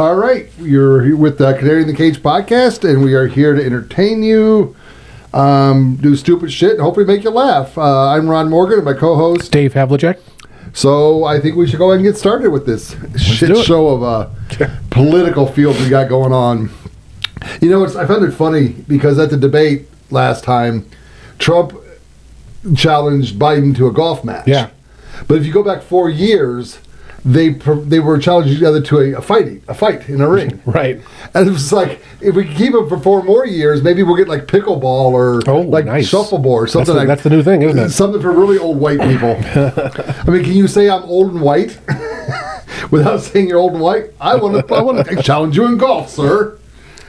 All right, you're here with the Canary in the Cage podcast, and we are here to entertain you, do stupid shit, and hopefully make you laugh. I'm Ron Morgan, and my co-host Dave Havlicek. So I think we should go ahead and get started with this shit show of political field we got going on. You know, I found it funny because at the debate last time, Trump challenged Biden to a golf match. Yeah. But if you go back 4 years, they were challenging each other to a fight in a ring. Right. And it was like, if we keep it for 4 more years, maybe we'll get like pickleball or nice. shuffleboard or something. That's the new thing, isn't it? Something for really old white people. I mean, can you say I'm old and white without saying you're old and white? I want to challenge you in golf, sir.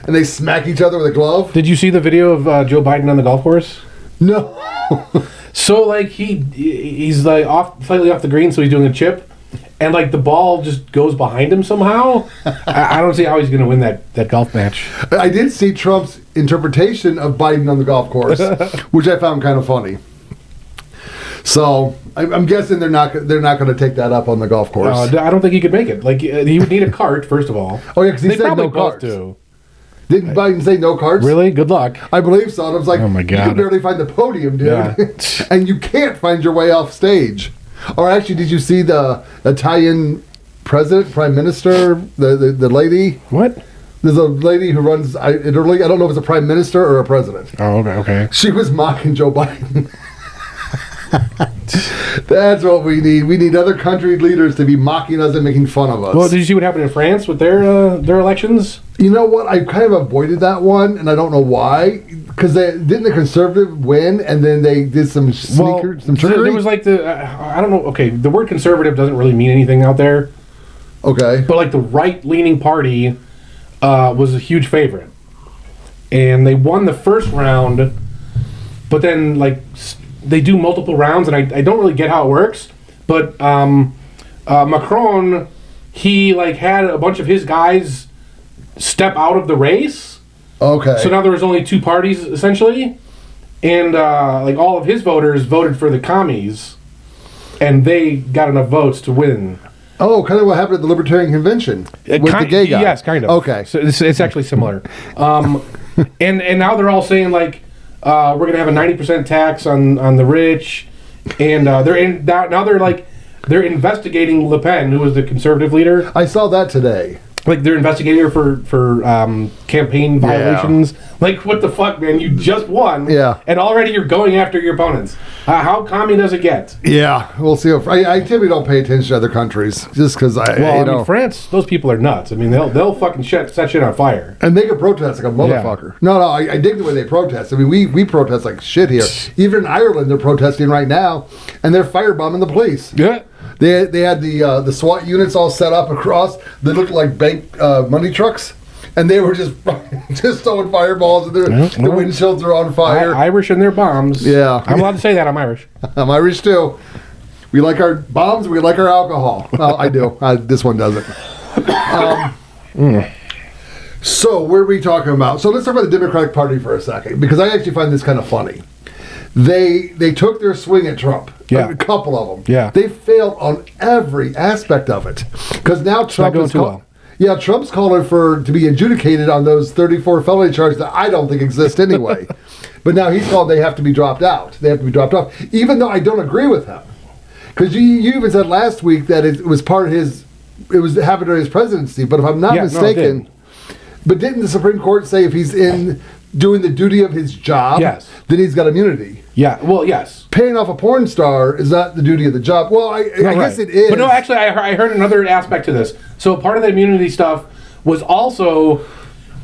And they smack each other with a glove. Did you see the video of Joe Biden on the golf course? No. So like he's like slightly off the green, so he's doing a chip. And, like, the ball just goes behind him somehow. I don't see how he's going to win that golf match. I did see Trump's interpretation of Biden on the golf course, which I found kind of funny. So, I'm guessing they're not going to take that up on the golf course. I don't think he could make it. Like, he would need a cart, first of all. Oh, yeah, because he said no carts. Do. Didn't Biden say no carts? Really? Good luck. I believe so. And I was like, oh my God. You can barely find the podium, dude. Yeah. And you can't find your way off stage. Or actually, did you see the Italian prime minister, the lady? What? There's a lady who runs Italy. I don't know if it's a prime minister or a president. Oh, okay. She was mocking Joe Biden. That's what we need. We need other country leaders to be mocking us and making fun of us. Well, did you see what happened in France with their elections? You know what? I kind of avoided that one, and I don't know why. Because didn't the conservative win, and then they did some trickery? There was like I don't know. Okay, the word conservative doesn't really mean anything out there. Okay. But like the right-leaning party was a huge favorite, and they won the first round, but then like they do multiple rounds, and I don't really get how it works. But Macron, he like had a bunch of his guys step out of the race. Okay. So now there was only 2 parties essentially, and like all of his voters voted for the commies, and they got enough votes to win. Oh, kind of what happened at the Libertarian Convention with the gay guy. Yes, kind of. Okay. So it's actually similar. And now they're all saying like we're gonna have a 90% tax on the rich, and they're investigating Le Pen, who was the conservative leader. I saw that today. Like they're investigating her for campaign violations. Yeah. Like what the fuck, man? You just won. Yeah. And already you're going after your opponents. How commie does it get? Yeah, we'll see. I typically don't pay attention to other countries just because I mean, France, those people are nuts. I mean, they'll fucking set shit on fire. And they can protest like a motherfucker. Yeah. No, I dig the way they protest. I mean, we protest like shit here. Even in Ireland, they're protesting right now, and they're firebombing the police. Yeah. They had the SWAT units all set up across. They looked like bank money trucks, and they were just throwing fireballs, and the windshields are on fire. Irish and their bombs. Yeah, I'm allowed to say that. I'm Irish. I'm Irish too. We like our bombs. We like our alcohol. Well, I do. This one doesn't. So what are we talking about? So let's talk about the Democratic Party for a second, because I actually find this kind of funny. They took their swing at Trump. Yeah. A couple of them. Yeah. They failed on every aspect of it. Because now Trump is Trump's calling to be adjudicated on those 34 felony charges that I don't think exist anyway. But now he's called they have to be dropped out. They have to be dropped off. Even though I don't agree with him. Because you even said last week that it was part of it was happened during his presidency. But if I'm not mistaken, but didn't the Supreme Court say if he's in doing the duty of his job, then he's got immunity? Yeah, well, yes. Paying off a porn star is not the duty of the job. Well, I guess it is. But no, actually, I heard another aspect to this. So part of the immunity stuff was also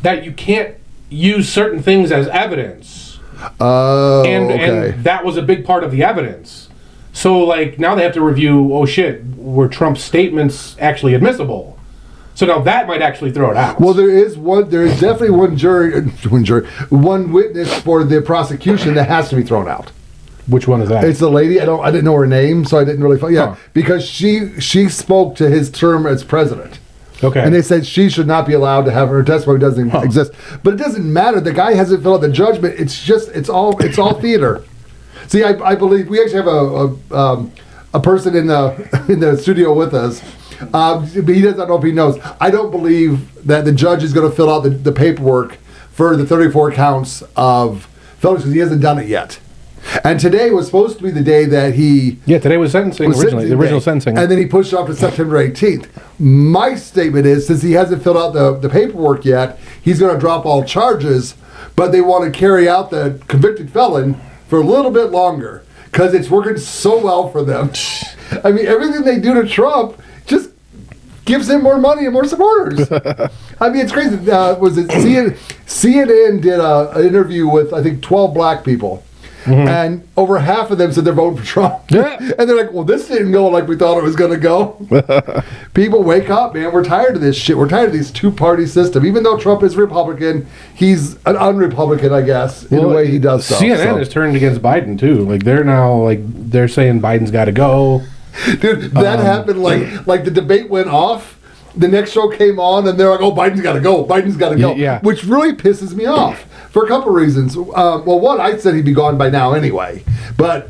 that you can't use certain things as evidence. Oh, and that was a big part of the evidence. So, like, now they have to review, were Trump's statements actually admissible? So now that might actually throw it out. Well, there is definitely one witness for the prosecution that has to be thrown out. Which one is that? It's the lady. I didn't know her name, so I didn't really. Because she spoke to his term as president. Okay. And they said she should not be allowed to have her testimony doesn't exist. But it doesn't matter. The guy hasn't filled out the judgment. It's all theater. See, I believe we actually have a person in the studio with us But he doesn't know if he knows. I don't believe that the judge is going to fill out the paperwork for the 34 counts of felonies because he hasn't done it yet. And today was supposed to be the day that he... Yeah, today was sentencing originally, the original sentencing. And then he pushed it off to September 18th. My statement is, since he hasn't filled out the paperwork yet, he's going to drop all charges, but they want to carry out the convicted felon for a little bit longer because it's working so well for them. I mean, everything they do to Trump just gives him more money and more supporters. I mean, it's crazy. Was it CNN did an interview with, I think, 12 black people. Mm-hmm. And over half of them said they're voting for Trump. Yeah. And they're like, well, this didn't go like we thought it was going to go. People, wake up, man. We're tired of this shit. We're tired of this two-party system. Even though Trump is Republican, he's an un-Republican, I guess, in the way he does stuff. CNN has turned against Biden, too. Like, they're saying Biden's got to go. Dude, that happened like the debate went off. The next show came on, and they're like, oh, Biden's got to go. Biden's got to go. Yeah. Which really pisses me off. For a couple reasons. Well, one, I said he'd be gone by now anyway. But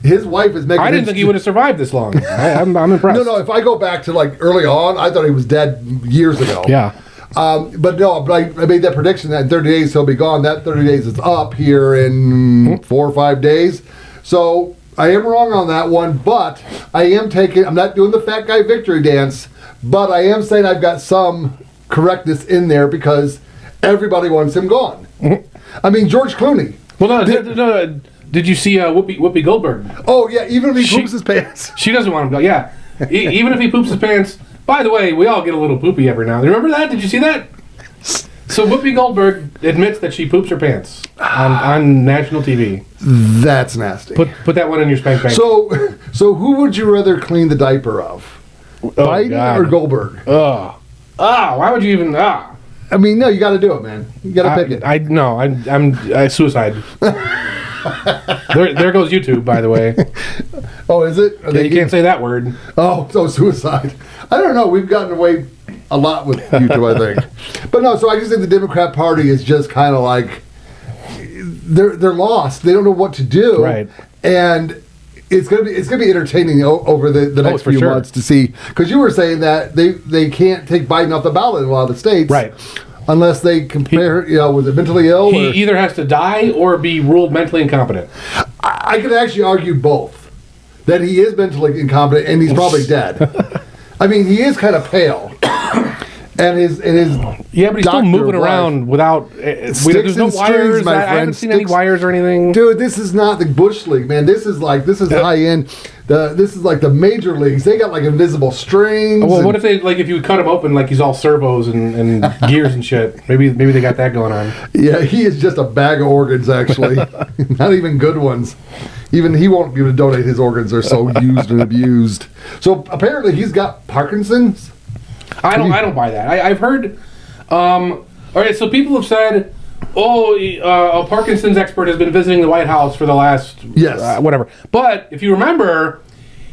his wife is making... I didn't think he would have survived this long. I'm impressed. No, if I go back to like early on, I thought he was dead years ago. Yeah. But I made that prediction that in 30 days he'll be gone. That 30 days is up here in 4 or 5 days. So I am wrong on that one, but I'm not doing the fat guy victory dance, but I am saying I've got some correctness in there because everybody wants him gone. I mean, George Clooney. Well, no. Did you see Whoopi Goldberg? Oh, yeah, even if he poops his pants. She doesn't want him to go, yeah. Even if he poops his pants. By the way, we all get a little poopy every now and then. Remember that? Did you see that? So Whoopi Goldberg admits that she poops her pants on national TV. That's nasty. Put that one in your spank bank. So who would you rather clean the diaper of? Biden or Goldberg? Why would you even... I mean, no, you got to do it, man. You got to pick it. I'm suicide. there goes YouTube, by the way. Oh, is it? You can't say that word. Oh, so suicide. I don't know. We've gotten away a lot with YouTube, I think. But no, so I just think the Democrat Party is just kind of like they're lost. They don't know what to do. Right. And it's gonna be entertaining over the next few months to see, because you were saying that they can't take Biden off the ballot in a lot of the states, right? Unless they compare, was it mentally ill? He either has to die or be ruled mentally incompetent. I could actually argue both, that he is mentally incompetent and he's probably dead. I mean, he is kind of pale. And his yeah, but he's still moving around without. There's no wires. My friend. I haven't seen any wires or anything. Dude, this is not the Bush League, man. This is high end. This is like the major leagues. They got like invisible strings. Well, what if if you cut him open, like he's all servos and gears and shit? Maybe they got that going on. Yeah, he is just a bag of organs, actually. Not even good ones. Even he won't be able to donate his organs. They're so used and abused. So apparently he's got Parkinson's. I don't buy that. I've heard. All right, so people have said, a Parkinson's expert has been visiting the White House for the last whatever. But if you remember,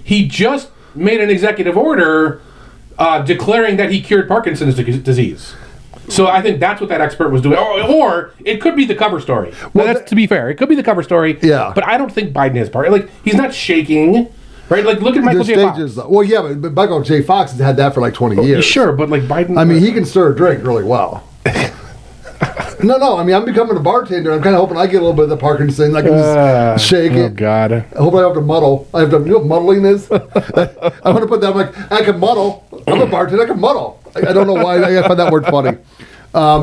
he just made an executive order declaring that he cured Parkinson's disease. So I think that's what that expert was doing. Or it could be the cover story. Well, to be fair, it could be the cover story. Yeah. But I don't think Biden has Parkinson's. Like, he's not shaking. Right, like look at Michael J. Fox. Well, yeah, but Michael J. Fox has had that for like 20 years. Sure, but like Biden... I mean, he can stir a drink really well. No, I mean, I'm becoming a bartender. I'm kind of hoping I get a little bit of the Parkinson. I can just shake it. Oh, God. I hope I have to muddle. You know what muddling is? I want to put that, I'm like, I can muddle. I'm a bartender, I can muddle. I don't know why, I find that word funny. I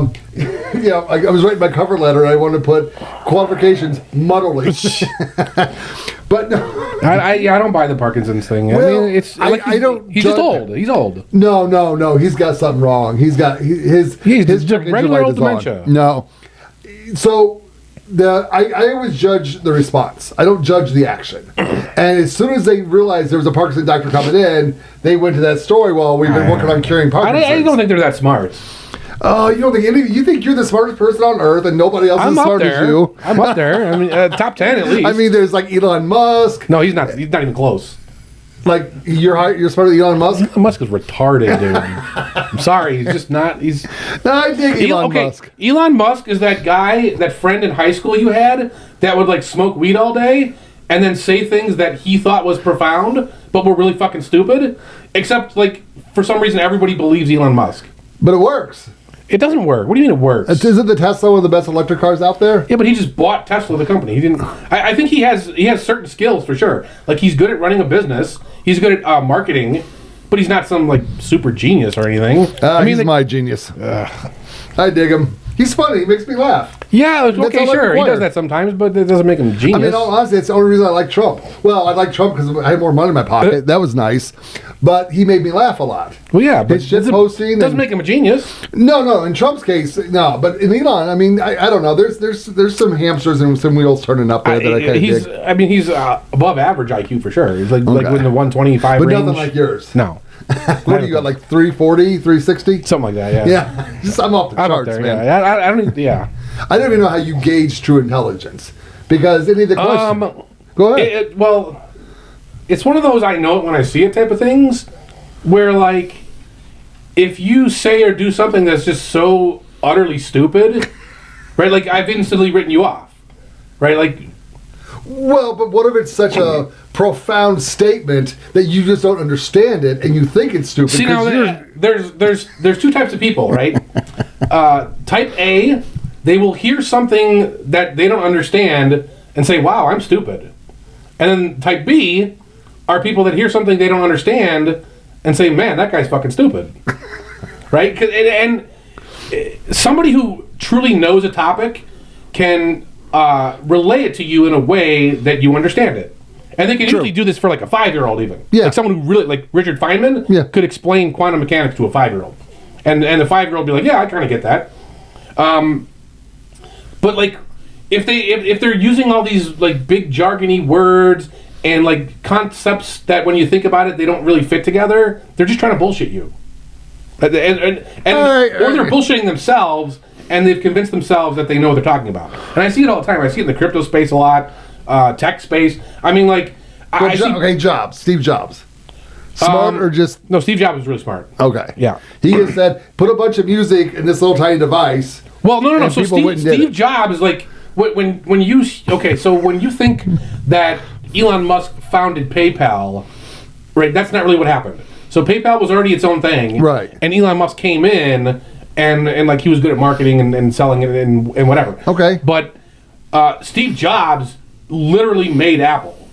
was writing my cover letter and I wanted to put qualifications muddling. But no, I don't buy the Parkinson's thing. Well, I mean, it's like he's just old. He's old. No. He's got something wrong. He's got his regular old dementia. No, so I always judge the response. I don't judge the action. And as soon as they realized there was a Parkinson doctor coming in, they went to that story. Well, we've been working on curing Parkinson's. I don't think they're that smart. You don't think you think you're the smartest person on earth and nobody else is as smart as you? I'm up there. I mean, top 10 at least. I mean, there's like Elon Musk. No, he's not. He's not even close. Like you're smarter than Elon Musk. Elon Musk is retarded, dude. I'm sorry. He's just not. He's. No, I dig Elon Musk. Elon Musk is that guy, that friend in high school you had that would like smoke weed all day and then say things that he thought was profound, but were really fucking stupid. Except, like, for some reason, everybody believes Elon Musk. But it works. It doesn't work. What do you mean it works? Isn't the Tesla one of the best electric cars out there? Yeah, but he just bought Tesla, the company. He didn't. I think he has certain skills for sure. Like, he's good at running a business. He's good at marketing, but he's not some like super genius or anything. He's my genius. I dig him. He's funny. He makes me laugh. Yeah, okay, sure. He does that sometimes, but it doesn't make him genius. I mean, honestly, it's the only reason I like Trump. Well, I like Trump because I had more money in my pocket. That was nice. But he made me laugh a lot. Well, yeah, but his shit posting doesn't make him a genius. No. In Trump's case, no. But in Elon, I mean, I don't know. There's some hamsters and some wheels turning up there that I kind of dig. I mean, he's above average IQ for sure. He's like with the 125 but range. Nothing like yours. No. What do you got, like 340, 360? Something like that, yeah. Yeah. I'm off the charts, there, man. Yeah. I don't yeah. I don't even know how you gauge true intelligence. Because any of the questions... Go ahead. Well, it's one of those I know it when I see it type of things, where, like, if you say or do something that's just so utterly stupid, right, like, I've instantly written you off, right, like... Well, but what if it's such a profound statement that you just don't understand it and you think it's stupid? See, now, there's two types of people, right? Type A, they will hear something that they don't understand and say, wow, I'm stupid. And then type B are people that hear something they don't understand and say, man, that guy's fucking stupid. Right? And somebody who truly knows a topic can relay it to you in a way that you understand it. And they can usually do this for like a 5-year-old even. Yeah. Like someone who really, like Richard Feynman, could explain quantum mechanics to a 5-year-old. And the 5-year-old be like, yeah, I kind of get that. But like, if they're using all these like big jargony words and like concepts that when you think about it, they don't really fit together, they're just trying to bullshit you. Or they're bullshitting themselves, and they've convinced themselves that they know what they're talking about. And I see it all the time. I see it in the crypto space a lot, tech space. I mean, like... Jobs. Steve Jobs. Smart or just... No, Steve Jobs was really smart. Okay. Yeah. He just said, put a bunch of music in this little tiny device. Well, no. So Steve Jobs, like, when you... Okay, so when you think that Elon Musk founded PayPal, right, that's not really what happened. So PayPal was already its own thing. Right. And Elon Musk came in... And like he was good at marketing and selling it and whatever. Okay. But Steve Jobs literally made Apple.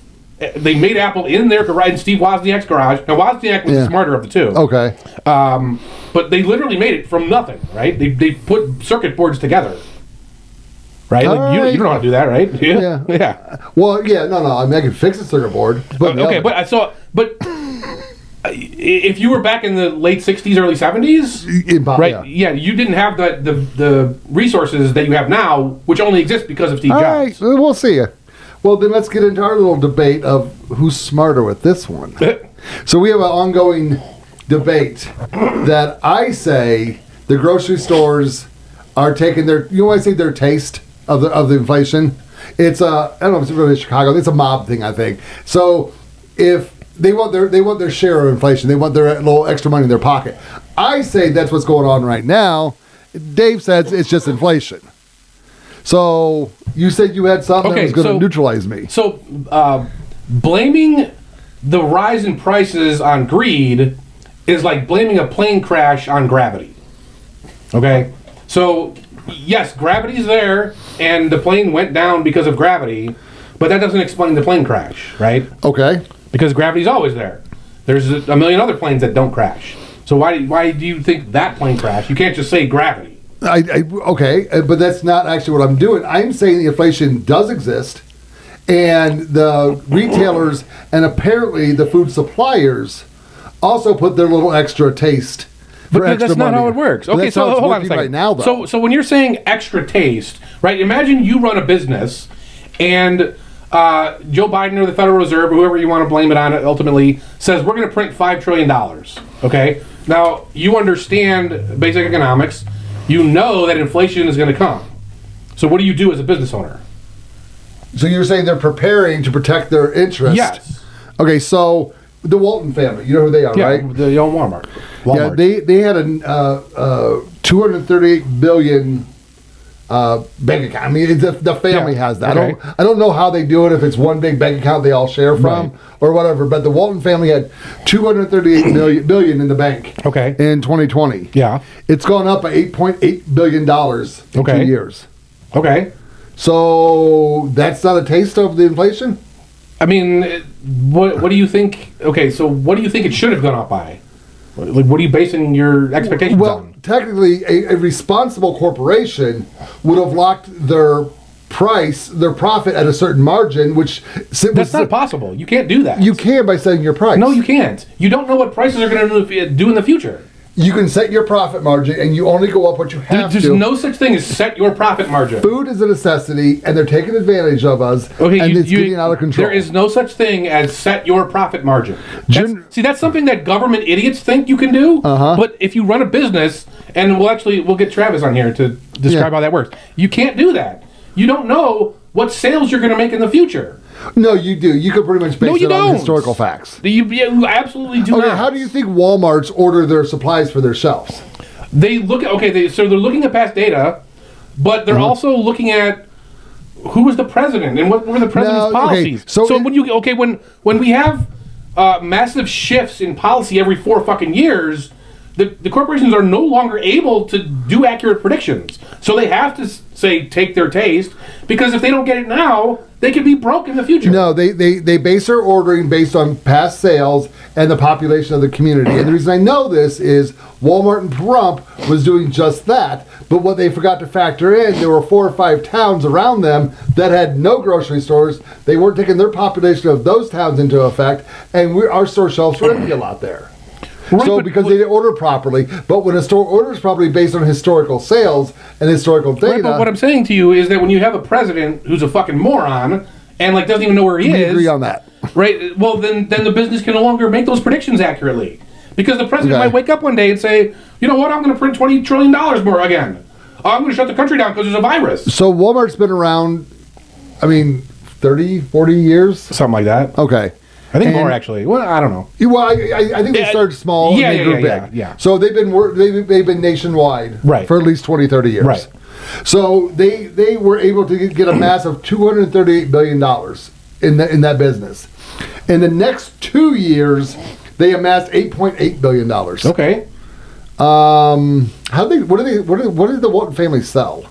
They made Apple in their garage, in Steve Wozniak's garage. Now Wozniak was the smarter of the two. Okay. But they literally made it from nothing, right? They put circuit boards together. Right? Like, you don't know how to do that, right? Yeah. Yeah. Well, yeah, no. I mean, I can fix a circuit board. But okay, but if you were back in the late 60s, early 70s, right? Yeah, you didn't have the resources that you have now, which only exist because of Steve Jobs. All right, we'll see. Well, then let's get into our little debate of who's smarter with this one. So we have an ongoing debate that I say the grocery stores are taking their, you know what I say, their taste of the inflation. It's I don't know if it's really Chicago. It's a mob thing, I think. So if they want their share of inflation, they want their little extra money in their pocket. I say that's what's going on right now. Dave says it's just inflation. So you said you had something that was going to neutralize me. So blaming the rise in prices on greed is like blaming a plane crash on gravity. Okay? So yes, gravity's there, and the plane went down because of gravity, but that doesn't explain the plane crash, right? Okay. Because gravity's always there. There's a million other planes that don't crash. So why do you think that plane crashed? You can't just say gravity. Okay, but that's not actually what I'm doing. I'm saying the inflation does exist, and the retailers and apparently the food suppliers also put their little extra taste. But that's not how it works. Okay, so hold on a second. Right now, though. So when you're saying extra taste, right? Imagine you run a business, and Joe Biden or the Federal Reserve, or whoever you want to blame it on, ultimately says we're going to print $5 trillion. Okay, now you understand basic economics. You know that inflation is going to come. So what do you do as a business owner? So you're saying they're preparing to protect their interests? Yes. Okay, so the Walton family, you know who they are, right? Yeah, the own Walmart. Yeah, they had a $238 billion bank account. I mean, the family has that. Okay. I don't know how they do it, if it's one big bank account they all share from or whatever, but the Walton family had $238 billion in the bank in 2020. Yeah. It's gone up by $8.8 billion in 2 years. Okay. So that's not a taste of the inflation? I mean, what do you think? Okay, so what do you think it should have gone up by? Like, what are you basing your expectations on? Technically, a responsible corporation would have locked their profit at a certain margin, which... That's not possible. You can't do that. You can by setting your price. No, you can't. You don't know what prices are going to do in the future. You can set your profit margin, and you only go up what you have to. There's no such thing as set your profit margin. Food is a necessity, and they're taking advantage of us, and it's getting out of control. There is no such thing as set your profit margin. See, that's something that government idiots think you can do, but if you run a business, and we'll get Travis on here to describe how that works. You can't do that. You don't know what sales you're going to make in the future. No, you do. You could pretty much base it on historical facts. You absolutely do not. How do you think Walmarts order their supplies for their shelves? They look at, so they're looking at past data, but they're also looking at who was the president and what were the president's policies. So when we have massive shifts in policy every 4 fucking years, the corporations are no longer able to do accurate predictions. So they have to take their taste, because if they don't get it now, they could be broke in the future. No, they base their ordering based on past sales and the population of the community. And the reason I know this is Walmart and Pahrump was doing just that. But what they forgot to factor in, there were 4 or 5 towns around them that had no grocery stores. They weren't taking their population of those towns into effect, and our store shelves were empty a lot there. Right, because they didn't order properly. But when a store orders properly based on historical sales and historical data... Right, but what I'm saying to you is that when you have a president who's a fucking moron and doesn't even know where he is... We agree on that. Right, well, then the business can no longer make those predictions accurately. Because the president might wake up one day and say, you know what, I'm going to print $20 trillion more again. I'm going to shut the country down because there's a virus. So Walmart's been around, 30, 40 years? Something like that. Okay. I think more, actually. Well, I don't know. Well, I think they started small and they grew big. Yeah. So they've been nationwide for at least 20, 30 years. Right. So they were able to get a mass of $238 billion in that business. In the next 2 years, they amassed $8.8 billion. Okay. What did the Walton family sell?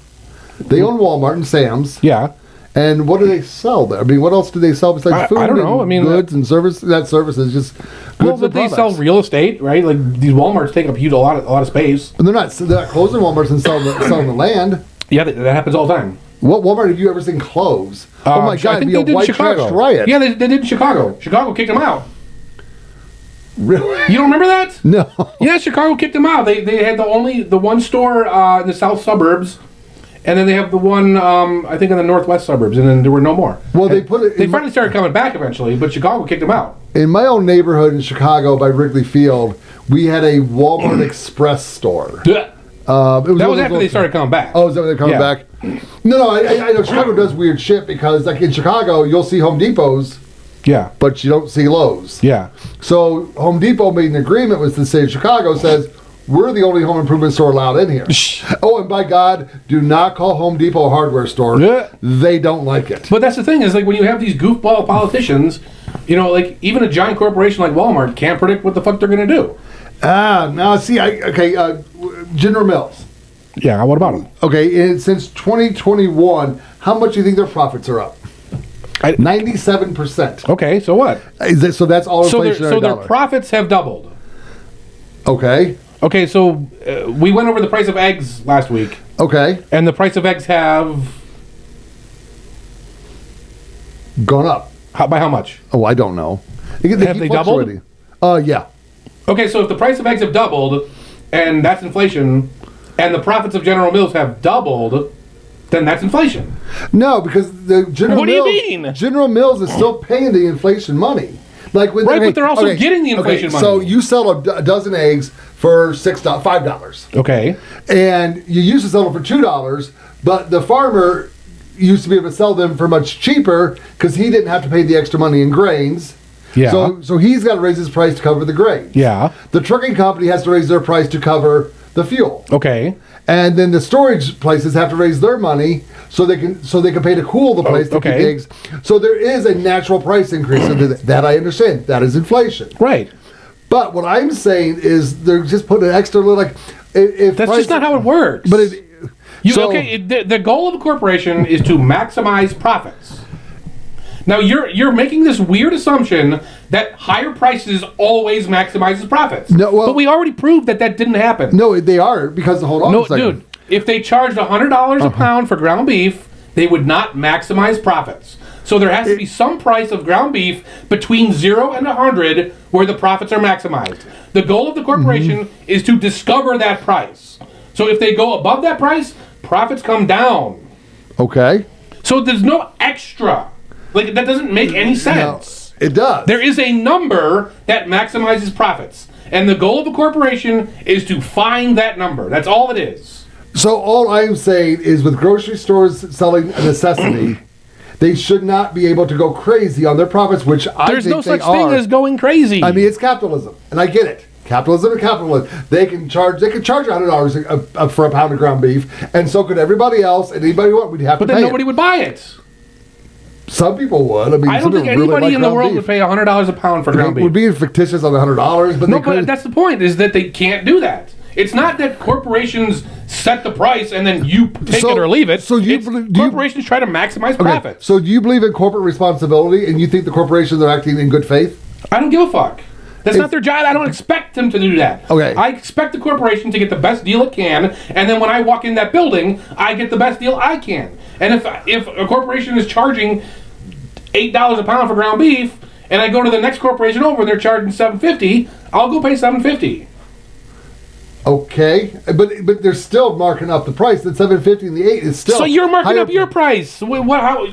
They own Walmart and Sam's. Yeah. And what do they sell there? What else do they sell besides food? I don't know. Goods and service. That service is just goods and they sell real estate, right? Like these WalMarts take up a lot of space. And they're not closing Walmarts and selling the land. Yeah, that happens all the time. What Walmart have you ever seen close? Oh my God! I think they did in Chicago. Riot. Yeah, they did in Chicago. Chicago kicked them out. Really? You don't remember that? No. Yeah, Chicago kicked them out. They had the one store in the south suburbs. And then they have the one, I think, in the northwest suburbs, and then there were no more. Well, they finally started coming back eventually, but Chicago kicked them out. In my own neighborhood in Chicago by Wrigley Field, we had a Walmart Express store. That was after they started coming back. Oh, is that when they're coming back? No, I know Chicago does weird shit because, like in Chicago, you'll see Home Depots. Yeah. But you don't see Lowe's. Yeah. So Home Depot made an agreement with the city of Chicago, says, we're the only home improvement store allowed in here. Oh, and by God, do not call Home Depot a hardware store. Yeah. They don't like it. But that's the thing, is when you have these goofball politicians, even a giant corporation like Walmart can't predict what the fuck they're going to do. Now see, General Mills. Yeah, what about them? Okay, since 2021, how much do you think their profits are up? 97%. Okay, so what? So that's all inflation. So their profits have doubled. Okay. Okay, so we went over the price of eggs last week. Okay. And the price of eggs have gone up. By how much? Oh, I don't know. Have they doubled? Yeah. Okay, so if the price of eggs have doubled, and that's inflation, and the profits of General Mills have doubled, then that's inflation. No, because the General Mills... What do you mean? General Mills is still paying the inflation money. But they're also getting the inflation money. So you sell a dozen eggs for $5. Okay. And you used to sell them for $2, but the farmer used to be able to sell them for much cheaper because he didn't have to pay the extra money in grains. Yeah. So he's got to raise his price to cover the grains. Yeah. The trucking company has to raise their price to cover the fuel. Okay. And then the storage places have to raise their money so they can pay to cool the place to keep gigs. So there is a natural price increase. That I understand. That is inflation. Right. But what I'm saying is they're just putting an extra little if that's just not how it works. But the goal of a corporation is to maximize profits. Now you're making this weird assumption that higher prices always maximizes profits. No, well, but we already proved that didn't happen. No, they are because hold on a second. Dude, if they charged $100 a pound for ground beef, they would not maximize profits. So there has to be some price of ground beef between 0 and 100 where the profits are maximized. The goal of the corporation is to discover that price. So if they go above that price, profits come down. Okay. So there's no extra. Like, that doesn't make any sense. No, it does. There is a number that maximizes profits. And the goal of a corporation is to find that number. That's all it is. So all I'm saying is with grocery stores selling a necessity, they should not be able to go crazy on their profits, which I think they are. There's no such thing as going crazy. I mean, it's capitalism, and I get it. Capitalism and capitalism. They can charge $100 for a pound of ground beef, and so could everybody else, and anybody who we'd have to pay. But then nobody would buy it. Some people would. I mean, I don't think anybody in the world would pay $100 a pound for ground beef. Would be fictitious on the $100, but but that's the point. Is that they can't do that. It's not that corporations set the price and then you take it or leave it. So corporations try to maximize profits. So do you believe in corporate responsibility, and you think the corporations are acting in good faith? I don't give a fuck. That's not their job. I don't expect them to do that. Okay. I expect the corporation to get the best deal it can, and then when I walk in that building, I get the best deal I can. And if a corporation is charging $8 a pound for ground beef, and I go to the next corporation over and they're charging $7.50, I'll go pay $7.50. Okay, but they're still marking up the price. The $7.50 and the $8 is still. So you're marking up your price. Do we want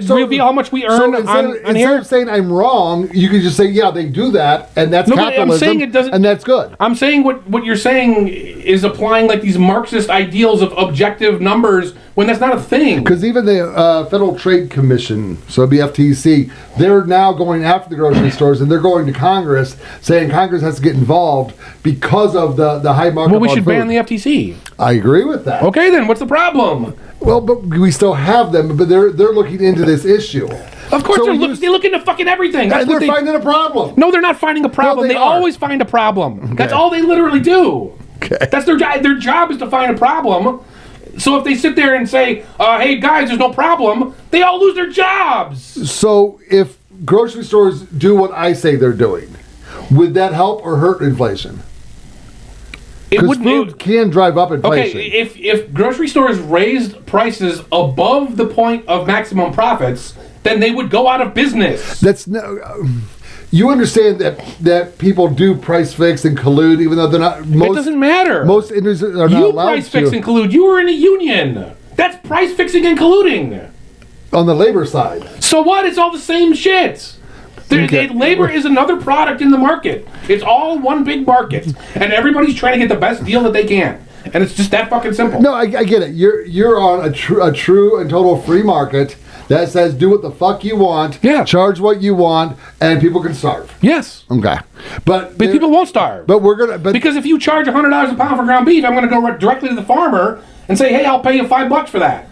to reveal how much we earn on here? Instead of saying I'm wrong, you can just say, yeah, they do that, and that's capitalism, I'm saying it doesn't, and that's good. I'm saying what you're saying is applying like these Marxist ideals of objective numbers when that's not a thing. Because even the Federal Trade Commission, so it'd be FTC, they're now going after the grocery stores, and they're going to Congress, saying Congress has to get involved because of the high markup. Well, we should ban the FTC. I agree with that. Okay, then what's the problem? Well, but we still have them, but they're looking into this issue. Of course, they look into fucking everything. That's and they're finding a problem. No, they're not finding a problem. No, they always find a problem. Okay. That's all they literally do. Okay. That's their job. Their job is to find a problem. So if they sit there and say, hey, guys, there's no problem, they all lose their jobs. So if grocery stores do what I say they're doing, would that help or hurt inflation? Because food can drive up inflation. Okay, if grocery stores raised prices above the point of maximum profits, then they would go out of business. That's no. You understand that people do price fix and collude, even though they're not. It doesn't matter. Most industries are not allowed to. You price fix and collude. You were in a union. That's price fixing and colluding. On the labor side. So what? It's all the same shit. Labor is another product in the market. It's all one big market, and everybody's trying to get the best deal that they can, and it's just that fucking simple. No, I get it. You're on a true and total free market that says do what the fuck you want, charge what you want, and people can starve. Yes. Okay. But people won't starve. But we're gonna. Because if you charge $100 a pound for ground beef, I'm going to go directly to the farmer and say, hey, I'll pay you $5 for that,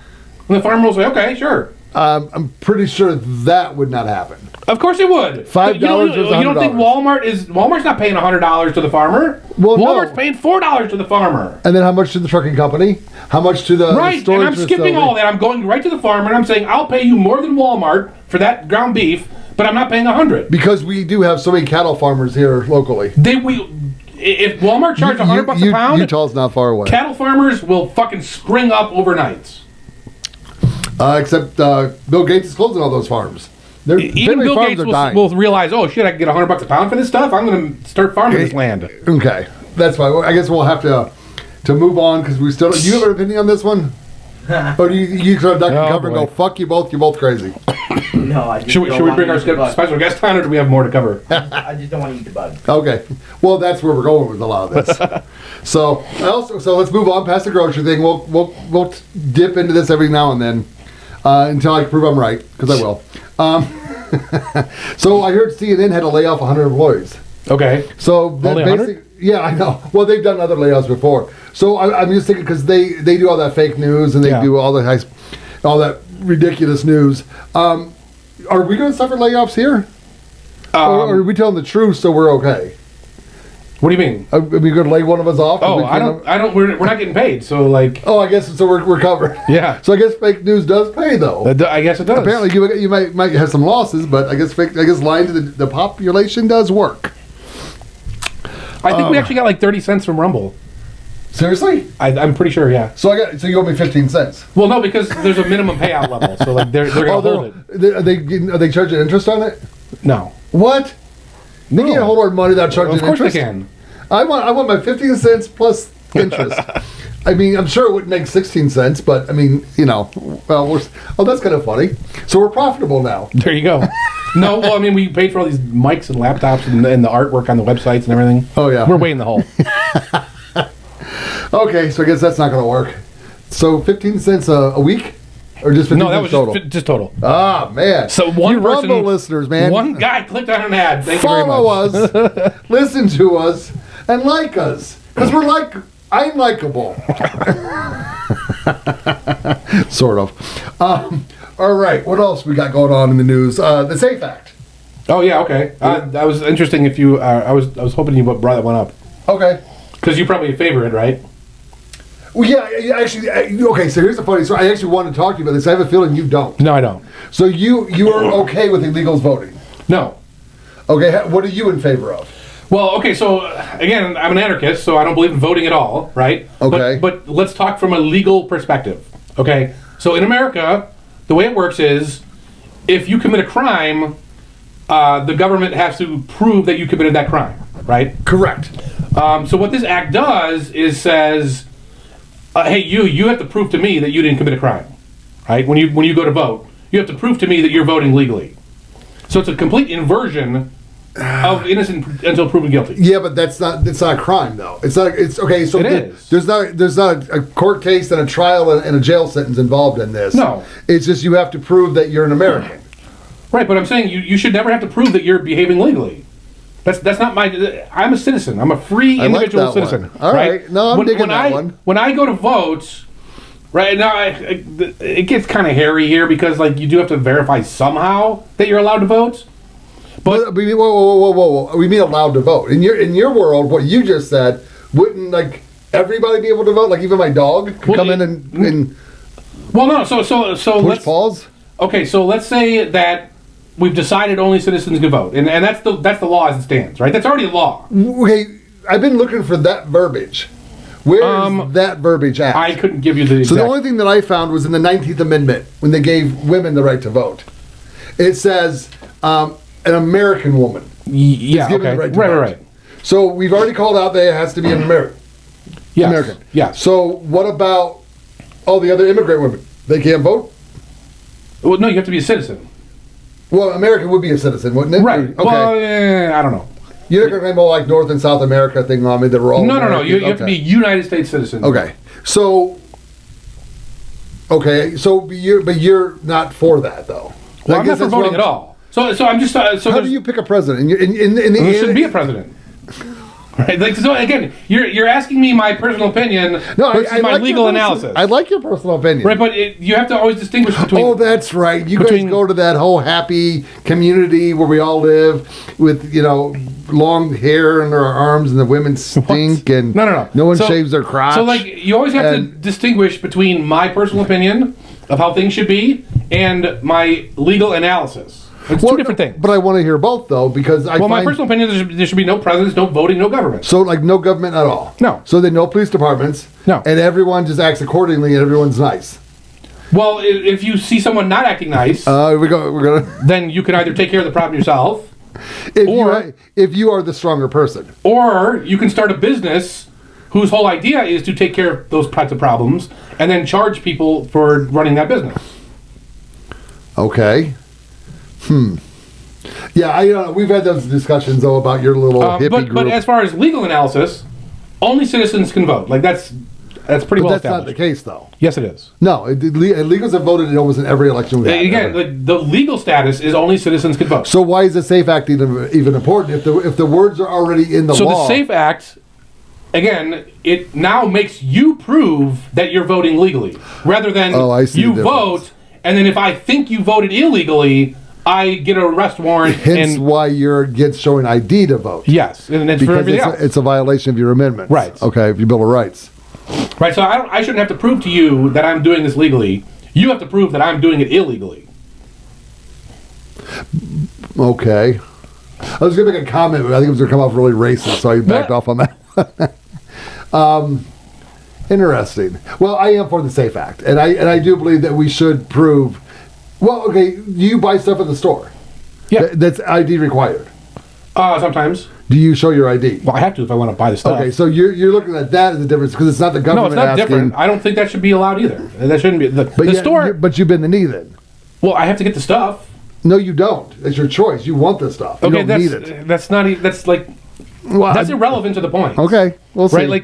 and the farmer will say, okay, sure. I'm pretty sure that would not happen. Of course it would. $5 you don't think Walmart's not paying $100 to the farmer? Well, Walmart's paying $4 to the farmer. And then how much to the trucking company? How much to the right? storage And I'm skipping facility? all that. I'm going right to the farmer and I'm saying I'll pay you more than Walmart for that ground beef, but I'm not paying $100 because we do have so many cattle farmers here locally. If Walmart charged $100 a pound, Utah's not far away. Cattle farmers will fucking spring up overnight. Except Bill Gates is closing all those farms. Even Bill Gates will realize, oh shit, I can get $100 a pound for this stuff. I'm going to start farming this land. Okay, that's fine. I guess we'll have to move on because we still. Do you have an opinion on this one? Or do you sort of duck and cover and go, fuck you both? You're both crazy. No, I just should we bring our special guest on, or do we have more to cover? I just don't want to eat the bug. Okay, well that's where we're going with a lot of this. So let's move on past the grocery thing. We'll dip into this every now and then. Until I can prove I'm right, because I will. So I heard CNN had to lay off 100 employees. Okay. So basically, Yeah, I know. Well, they've done other layoffs before. So I'm just thinking because they do all that fake news and they do all that ridiculous news. Are we going to suffer layoffs here? Or are we telling the truth so we're okay? What do you mean? Are we going to lay one of us off? Oh, I don't. We're not getting paid, so like. Oh, I guess so. We're covered. Yeah. So I guess fake news does pay, though. I guess it does. Apparently, you might have some losses, but I guess lying to the population does work. I think we actually got like 30 cents from Rumble. Seriously? I'm pretty sure, yeah. So you owe me 15 cents. Well, no, because there's a minimum payout level, so like they're gonna hold it. Are they charging interest on it? No. What? They can't hold our money without charging interest. Of course they can. I want my 15 cents plus interest. I mean, I'm sure it wouldn't make 16 cents, but I mean, that's kind of funny. So we're profitable now. There you go. No, well, I mean, we paid for all these mics and laptops and the artwork on the websites and everything. Oh, yeah. We're way in the hole. Okay, so I guess that's not going to work. So 15 cents a week? Or just 15 No, that cents was total? just total. Ah, man. So one you person, Rumble listeners, man. One guy clicked on an ad. Thank you very much. Follow us, listen to us, and like us. Because I'm likable. Sort of. All right, what else we got going on in the news? The SAFE Act. Oh, yeah, okay. That was interesting if you... I was hoping you brought that one up. Okay. Because you probably favor it, right? Well, yeah, actually, okay, so here's the funny story. I actually want to talk to you about this. I have a feeling you don't. No, I don't. So you are okay with illegals voting? No. Okay, what are you in favor of? Well, okay, so, again, I'm an anarchist, so I don't believe in voting at all, right? Okay. But let's talk from a legal perspective, okay? So in America, the way it works is, if you commit a crime, the government has to prove that you committed that crime, right? Correct. So what this act does is says, hey, you have to prove to me that you didn't commit a crime, right? When you go to vote, you have to prove to me that you're voting legally. So it's a complete inversion of innocent until proven guilty. Yeah, but it's not a crime though. It's okay. So there's not a court case and a trial and a jail sentence involved in this. No, it's just you have to prove that you're an American. Right, but I'm saying you should never have to prove that you're behaving legally. That's not my. I'm a citizen. I'm a free individual citizen. All right. No, I'm digging that one. When I go to vote, right now it gets kind of hairy here because like you do have to verify somehow that you're allowed to vote. But whoa! We mean allowed to vote in your world. What you just said, wouldn't like everybody be able to vote? Like even my dog could come in and. Well, no. So push pause. Okay, so let's say that. We've decided only citizens can vote, and that's the law as it stands, right? That's already a law. Okay, I've been looking for that verbiage. Where is that verbiage at? I couldn't give you the exact... So the only thing that I found was in the 19th Amendment, when they gave women the right to vote. It says an American woman is given the right to vote. Right. So we've already called out that it has to be an American. Yes. American. Yes. So what about all the other immigrant women? They can't vote? Well, no, you have to be a citizen. Well, America would be a citizen, wouldn't it? Right. Okay. Well, I don't know. You're not going to claim like North and South America thing on me that we're all No. You have to be a United States citizen. Okay. So you're not for that though. Well, I'm not for voting at all. So I'm just. So how do you pick a president? In the there shouldn't be a president. Right. Like, so again, you're asking me my personal opinion versus my legal analysis. I like your personal opinion. Right, but you have to always distinguish between... Oh, that's right. You guys go to that whole happy community where we all live with, long hair under our arms and the women stink and no one shaves their crotch. So, like, you always have to distinguish between my personal opinion of how things should be and my legal analysis. It's two different things. But I want to hear both, though, because my personal opinion is there should be no presidents, no voting, no government. So, like, no government at all? No. So then no police departments? No. And everyone just acts accordingly and everyone's nice? Well, if you see someone not acting nice... we're gonna... Then you can either take care of the problem yourself... if you are the stronger person. Or you can start a business whose whole idea is to take care of those types of problems and then charge people for running that business. Okay. Yeah, we've had those discussions though about your little hippie group. But as far as legal analysis, only citizens can vote. Like that's pretty well established. That's not the case though. Yes, it is. No, illegals have voted in almost in every election we've had. Again, the legal status is only citizens can vote. So why is the SAFE Act even important if the words are already in the law? So the SAFE Act again, it now makes you prove that you're voting legally, rather than I see you the vote, and then if I think you voted illegally, I get an arrest warrant. Hence why you're against showing ID to vote. Yes, and it's for everything else. It's a violation of your amendments. Right. Okay, of your Bill of Rights. Right, so I shouldn't have to prove to you that I'm doing this legally. You have to prove that I'm doing it illegally. Okay. I was going to make a comment, but I think it was going to come off really racist, so I backed off on that. Interesting. Well, I am for the SAFE Act, and I do believe that we should prove. Well, okay, you buy stuff at the store. Yeah. That's ID required. Sometimes. Do you show your ID? Well, I have to if I want to buy the stuff. Okay, so you're looking at that as a difference because it's not the government. No, it's not asking, different. I don't think that should be allowed either. That shouldn't be the store. But you've been the knee then. Well, I have to get the stuff. No, you don't. It's your choice. You want the stuff. You don't need it. That's not. That's like. Well, that's irrelevant to the point. Okay, we'll see. Right, like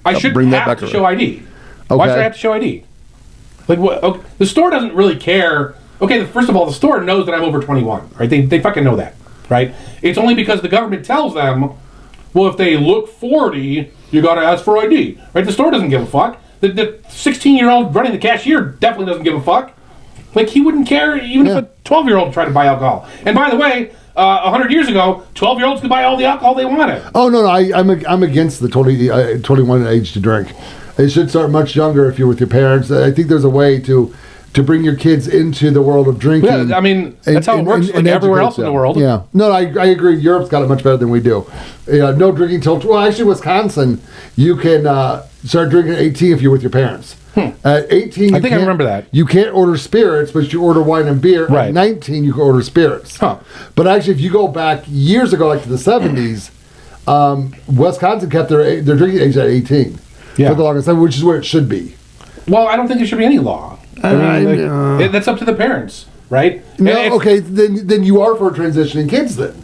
I shouldn't have to show ID. Okay. Why should I have to show ID? Like what? Okay, the store doesn't really care. Okay, first of all, the store knows that I'm over 21. Right? They fucking know that. Right? It's only because the government tells them, well, if they look 40, you got to ask for ID. Right? The store doesn't give a fuck. The 16-year-old running the cashier definitely doesn't give a fuck. Like, he wouldn't care even if a 12-year-old tried to buy alcohol. And by the way, 100 years ago, 12-year-olds could buy all the alcohol they wanted. Oh, no, I'm against the 21 age to drink. It should start much younger if you're with your parents. I think there's a way to bring your kids into the world of drinking. Yeah, I mean, that's how it works like everywhere else in the world. Yeah. No, I agree. Europe's got it much better than we do. No drinking till... Well, actually, Wisconsin, you can start drinking at 18 if you're with your parents. At 18, I think I remember that. You can't order spirits, but you order wine and beer. Right. At 19, you can order spirits. Huh. But actually, if you go back years ago, like to the 70s, Wisconsin kept their drinking age at 18 for the longest time, which is where it should be. Well, I don't think there should be any law. I mean, that's up to the parents, right? No, okay, then you are for transitioning kids then.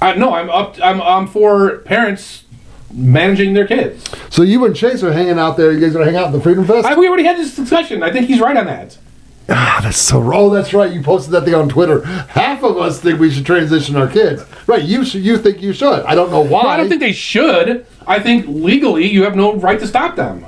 No, I'm for parents managing their kids. So you and Chase are hanging out there. You guys are hang out at the Freedom Fest? We already had this discussion. I think he's right on that. That's so wrong. Oh, that's right. You posted that thing on Twitter. Half of us think we should transition our kids. Right, you think you should. I don't know why. No, I don't think they should. I think legally you have no right to stop them.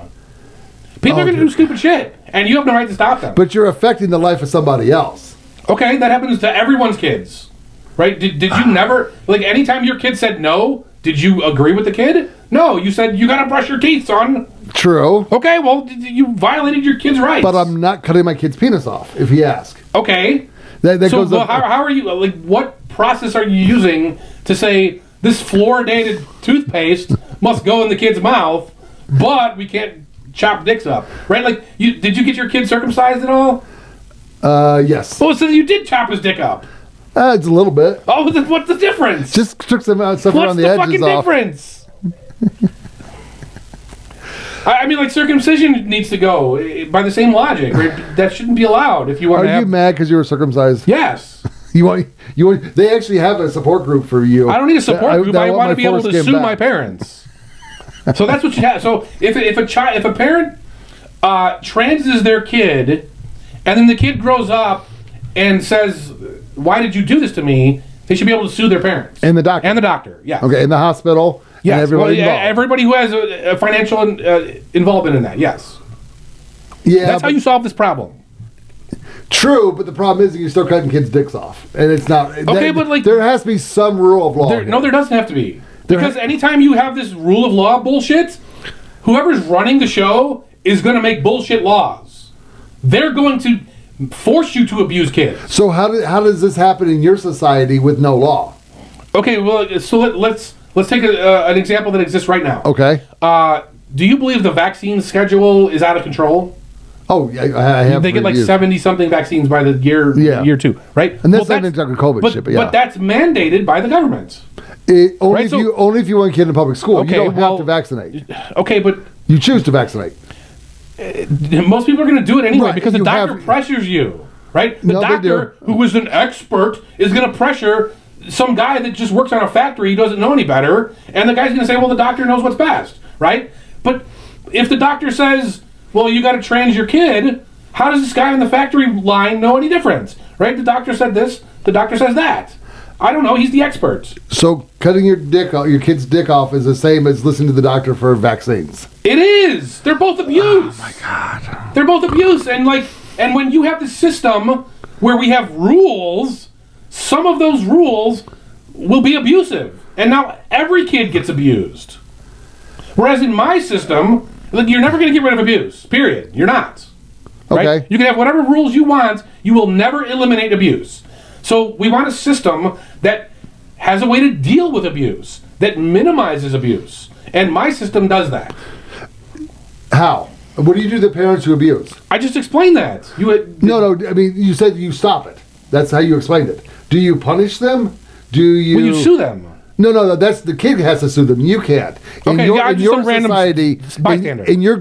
People are going to do stupid shit, and you have no right to stop them. But you're affecting the life of somebody else. Okay, that happens to everyone's kids. Right? Did you never... Like, anytime your kid said no, did you agree with the kid? No, you said, you got to brush your teeth, son. True. Okay, well, you violated your kid's rights. But I'm not cutting my kid's penis off, if he asks. Okay. That so goes up, how are you... Like, what process are you using to say, this fluoridated toothpaste must go in the kid's mouth, but we can't chop dicks up, right? Like, did you get your kid circumcised at all? Yes. Well, so you did chop his dick up. It's a little bit. Oh, what's the difference? Just took some stuff around the edges off. What's the fucking difference? I mean, like, circumcision needs to go by the same logic. Right? That shouldn't be allowed if you want to have... Are you mad because you were circumcised? Yes. You want? They actually have a support group for you. I don't need a support group. I want to be able to sue my parents. So that's what you have. So if a parent transes their kid, and then the kid grows up and says, "Why did you do this to me?" They should be able to sue their parents and the doctor. And the doctor, yeah. Okay, in the hospital. Yes, and everybody involved. Everybody who has a financial involvement in that. Yes. Yeah, that's how you solve this problem. True, but the problem is that you're still cutting kids' dicks off, and it's not. Okay, but like there has to be some rule of law. There doesn't have to be. Because anytime you have this rule of law bullshit, whoever's running the show is going to make bullshit laws. They're going to force you to abuse kids. So how does this happen in your society with no law? Okay, well, so let's take an example that exists right now. Okay. Do you believe the vaccine schedule is out of control? Oh, yeah, I have. They get like 70-something vaccines by the year 2, right? And that's not exactly COVID shit, but yeah. But that's mandated by the government. Only if you want a kid in public school. Okay, you don't have to vaccinate. Okay, but... You choose to vaccinate. Most people are going to do it anyway because the doctor pressures you, right? The doctor, who is an expert, is going to pressure some guy that just works on a factory who doesn't know any better, and the guy's going to say, well, the doctor knows what's best, right? But if the doctor says, well, you got to trans your kid, how does this guy in the factory line know any difference, right? The doctor said this, the doctor says that. I don't know. He's the expert. So cutting your kid's dick off is the same as listening to the doctor for vaccines. It is. They're both abuse. Oh my God. They're both abuse, and when you have the system where we have rules, some of those rules will be abusive, and now every kid gets abused. Whereas in my system, you're never going to get rid of abuse. Period. You're not. Right? Okay. You can have whatever rules you want. You will never eliminate abuse. So we want a system that has a way to deal with abuse, that minimizes abuse. And my system does that. How? What do you do to the parents who abuse? I just explained that. No. I mean, you said you stop it. That's how you explained it. Do you punish them? Do you... Well, you sue them. No. That's the kid has to sue them. You can't. In your society, in your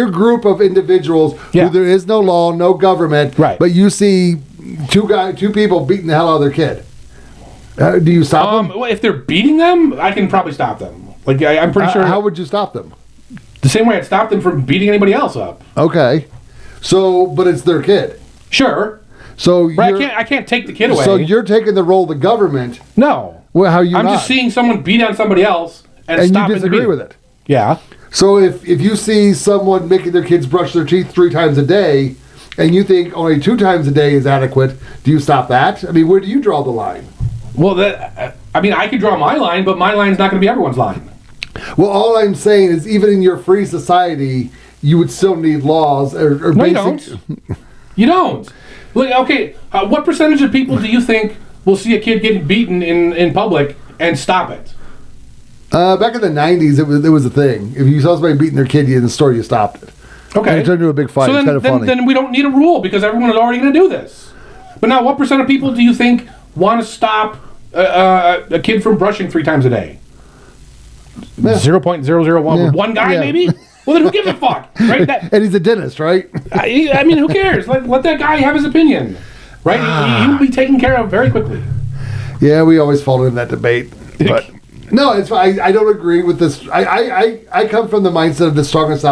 group of individuals, who there is no law, no government, right? But you see two people beating the hell out of their kid. Do you stop them? Well, if they're beating them, I can probably stop them. I'm pretty sure. How would you stop them? The same way I'd stop them from beating anybody else up. Okay, but it's their kid. Sure. So I can't take the kid away. So you're taking the role of the government. No. Well, how are you? I'm just seeing someone beat on somebody else and stop you disagree with it. Yeah. So if you see someone making their kids brush their teeth 3 times a day, and you think only 2 times a day is adequate, do you stop that? I mean, where do you draw the line? Well, I could draw my line, but my line's not going to be everyone's line. Well, all I'm saying is, even in your free society, you would still need laws or no, basic... you don't. You don't. Look, okay, what percentage of people do you think will see a kid getting beaten in public and stop it? Back in the 90s, it was a thing. If you saw somebody beating their kid in the store, you stopped it. Okay. And it turned into a big fight. So it's kind of funny. Then we don't need a rule because everyone is already going to do this. But now, what percent of people do you think want to stop a kid from brushing 3 times a day? 0.001. Yeah. One guy, maybe? Well, then who gives a fuck? Right? And he's a dentist, right? I mean, who cares? Let that guy have his opinion. Right? He will be taken care of very quickly. Yeah, we always fall into that debate. But no, it's fine. I don't agree with this. I come from the mindset of the strongest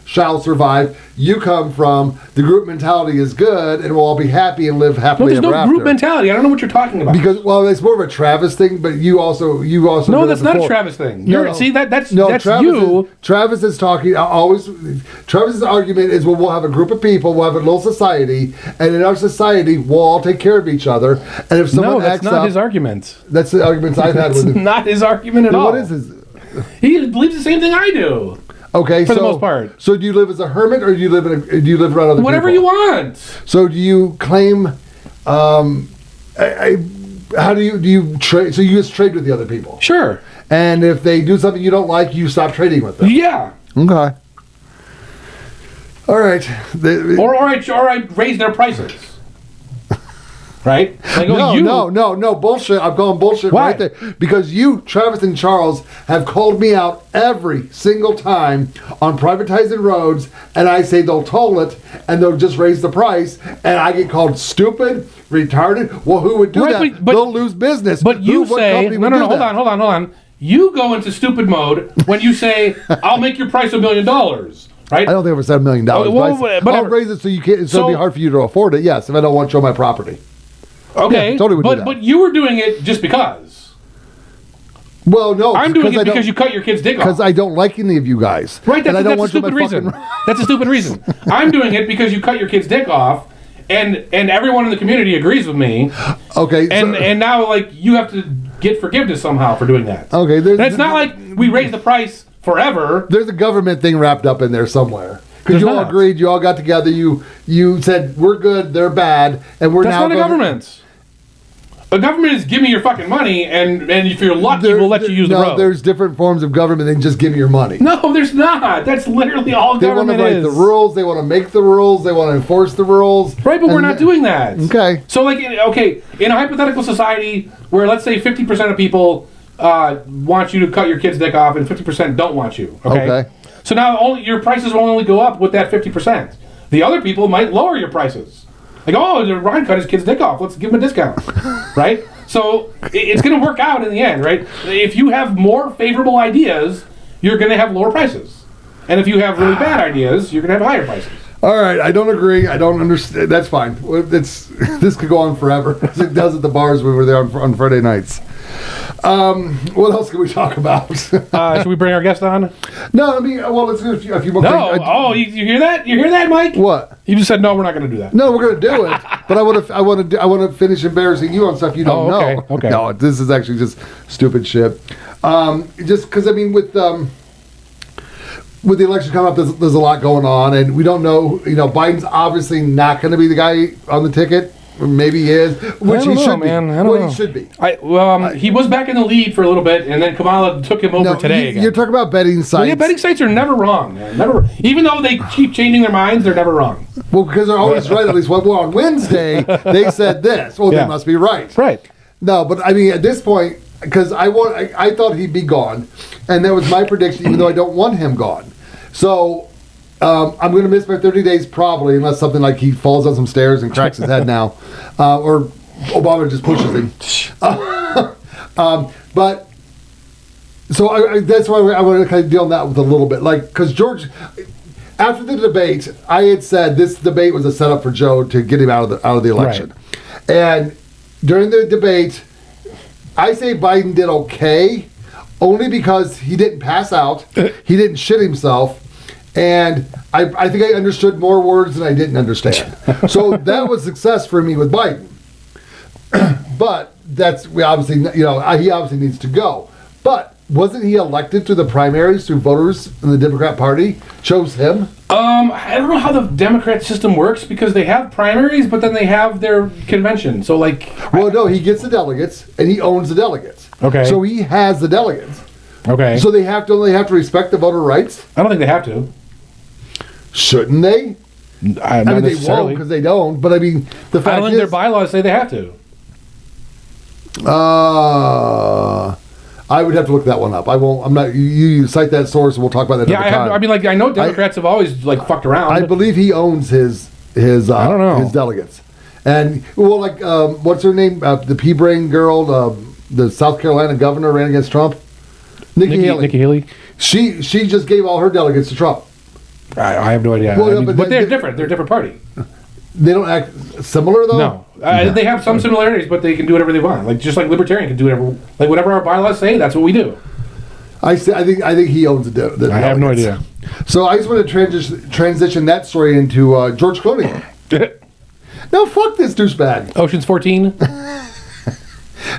shall survive. You come from the group mentality is good and we'll all be happy and live happily ever after. There's no group mentality. I don't know what you're talking about. Because it's more of a Travis thing, but you also no, that's not a Travis thing. See that's Travis you. Travis is talking always. Travis's argument is, we'll have a group of people, we'll have a little society, and in our society we'll all take care of each other. And if someone that's not his argument. That's the arguments I've had with him. Not his argument at all. What is his? He believes the same thing I do. Okay, for the most part. So do you live as a hermit, or do you live around other Whatever people? you want. So do you claim? How do you trade? So you just trade with the other people. Sure. And if they do something you don't like, you stop trading with them. Yeah. Okay. All right. Or I raise their prices. Right? No, bullshit. I'm calling bullshit right there. Because you, Travis and Charles, have called me out every single time on privatizing roads, and I say they'll toll it, and they'll just raise the price, and I get called stupid, retarded. Well, who would do that? They'll lose business. But you say, no, hold on. You go into stupid mode when you say, I'll make your price $1 million. Right? I don't think I ever said $1 million. I'll raise it so you can't. So it'll be hard for you to afford it. Yes, if I don't want you on my property. Okay, yeah, totally would do that. But you were doing it just because. Well, no, I'm doing it because you cut your kid's dick off. Because I don't like any of you guys. Right, that's a stupid reason. That's a stupid reason. I'm doing it because you cut your kid's dick off, and everyone in the community agrees with me. Okay, and now you have to get forgiveness somehow for doing that. Okay, it's not like we raise the price forever. There's a government thing wrapped up in there somewhere. Because you all agreed, you all got together, you said, we're good, they're bad, and we're now... That's not a government. A government is give me your fucking money, and if you're lucky, we'll let you use the road. No, there's different forms of government than just give me your money. No, there's not. That's literally all government is. They want to write the rules, they want to make the rules, they want to enforce the rules. Right, but we're not doing that. Okay. So, in a hypothetical society where, let's say, 50% of people want you to cut your kid's dick off and 50% don't want you, okay? So now your prices will only go up with that 50%. The other people might lower your prices. Ryan cut his kid's dick off. Let's give him a discount, right? So it's going to work out in the end, right? If you have more favorable ideas, you're going to have lower prices. And if you have really bad ideas, you're going to have higher prices. All right, I don't agree. I don't understand. That's fine. This could go on forever, as it does at the bars when we were there on Friday nights. What else can we talk about? Should we bring our guest on? No, I mean, well, let's do a few more No. things. You hear that? You hear that, Mike? What? You just said no. We're not going to do that. No, we're going to do it, but I want to finish embarrassing you on stuff you don't know. Okay. No, this is actually just stupid shit. Just because, I mean, with the election coming up, there's a lot going on, and we don't know. Biden's obviously not going to be the guy on the ticket. Maybe he is, which he should be. Man. I don't know. He should be. He was back in the lead for a little bit, and then Kamala took him over today again. You're talking about betting sites. Well, yeah, betting sites are never wrong, man. Never, even though they keep changing their minds, they're never wrong. Well, because they're always right. At least on Wednesday they said this. Well, they must be right. Right. No, but I mean, at this point, because I thought he'd be gone, and that was my prediction, even though I don't want him gone. So I'm going to miss my 30 days probably, unless something like he falls on some stairs and cracks his head now, or Obama just pushes him. But so that's why I want to kind of deal on that with a little bit, like, because George. After the debate, I had said this debate was a setup for Joe to get him out of the election, and during the debate, I say Biden did okay, only because he didn't pass out, he didn't shit himself, and I think I understood more words than I didn't understand. So that was success for me with Biden. But he obviously needs to go. But wasn't he elected through the primaries through voters in the Democrat Party chose him? I don't know how the Democrat system works because they have primaries, but then they have their convention. So no, he gets the delegates and he owns the delegates. Okay. So he has the delegates. Okay. So they have to respect the voter rights. I don't think they have to. Shouldn't they? I mean, they won't because they don't. But I mean, the fact I don't think their bylaws say they have to. I would have to look that one up. I won't. I'm not. You cite that source, and we'll talk about that. Yeah, I mean, I know Democrats have always fucked around. I believe he owns his. I don't know his delegates, and what's her name? The pea-brain girl, the South Carolina governor, ran against Trump. Nikki Haley. She just gave all her delegates to Trump. I have no idea. Well, but they're different. They're a different party. They don't act similar though. No, they have some similarities, but they can do whatever they want. Just like libertarian can do whatever our bylaws say. That's what we do. I think he owns the I have no idea. So I just want to transition that story into George Clooney. No, fuck this douchebag. Ocean's 14.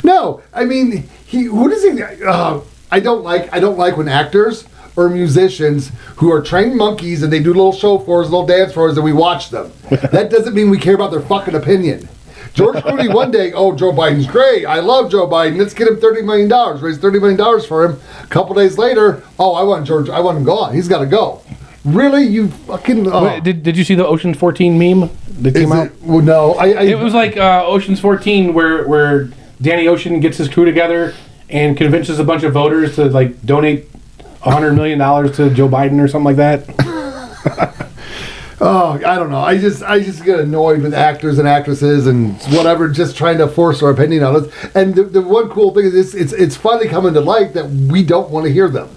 No, I mean who does he? I don't like when actors or musicians who are trained monkeys and they do little show for us, little dance for us, and we watch them. That doesn't mean we care about their fucking opinion. George Clooney one day, Joe Biden's great. I love Joe Biden. Let's get him $30 million. Raise $30 million for him. A couple days later, I want him gone. He's got to go. Really? You fucking... Wait, did you see the Ocean's 14 meme that came out? Well, no. It was like Ocean's 14 where Danny Ocean gets his crew together and convinces a bunch of voters to donate $100 million to Joe Biden or something like that. I don't know. I just get annoyed with actors and actresses and whatever, just trying to force our opinion on us. And the one cool thing is it's finally coming to light that we don't want to hear them.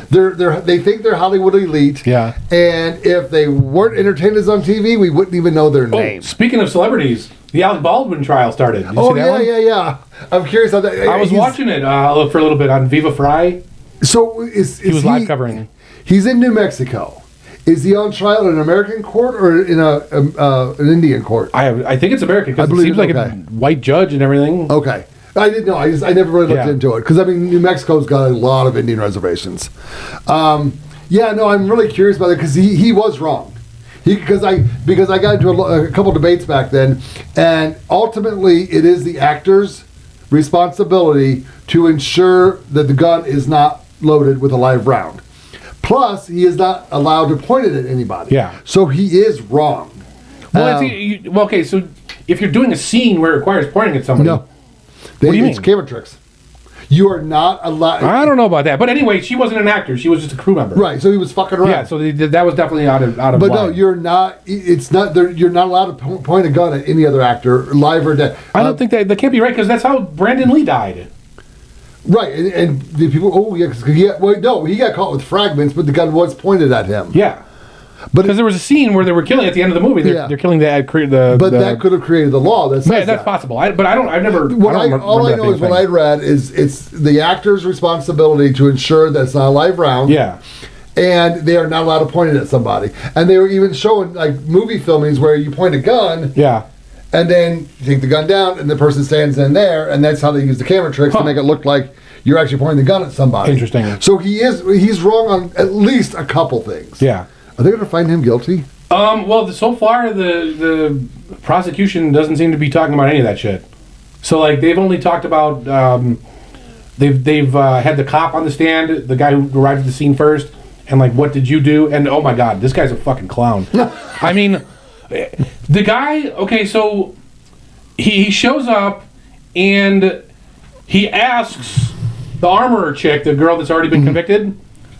They think they're Hollywood elite. Yeah. And if they weren't entertainers on TV, we wouldn't even know their name. Speaking of celebrities, the Alec Baldwin trial started. Did you see that one? Yeah. I'm curious how that. I was watching it for a little bit on Viva Fry. So he was live covering. He's in New Mexico. Is he on trial in an American court or in an Indian court? I think it's American because it seems like a white judge and everything. Okay. I didn't know. I never really looked into it because New Mexico's got a lot of Indian reservations. I'm really curious about it because he was wrong. Because I got into a couple debates back then, and ultimately it is the actor's responsibility to ensure that the gun is not loaded with a live round. Plus, he is not allowed to point it at anybody. Yeah. So he is wrong. Okay, so if you're doing a scene where it requires pointing at somebody... No. What do you mean? It's camera tricks. You are not allowed... I don't know about that. But anyway, she wasn't an actor. She was just a crew member. Right, so he was fucking around. Yeah, so that was definitely out of But line. no, you're not... It's not... You're not allowed to point a gun at any other actor, live or dead. I don't think that can't be right, because that's how Brandon Lee died. Right, and the people... he got caught with fragments, but the gun was pointed at him. Yeah. Because there was a scene where they were killing at the end of the movie. They're killing But that could have created the law that says that's possible. I've never. All I know is what I read is it's the actor's responsibility to ensure that it's not a live round. Yeah. And they are not allowed to point it at somebody. And they were even showing like movie filmings where you point a gun. Yeah. And then you take the gun down, and the person stands in there, and that's how they use the camera tricks to make it look like you're actually pointing the gun at somebody. Interesting. So he's wrong on at least a couple things. Yeah. Are they going to find him guilty? Well, so far the prosecution doesn't seem to be talking about any of that shit. So like they've only talked about they've had the cop on the stand, the guy who arrived at the scene first, and like, what did you do? And oh my god, this guy's a fucking clown. I mean. The guy, okay, so he shows up and he asks the armorer chick, the girl that's already been convicted,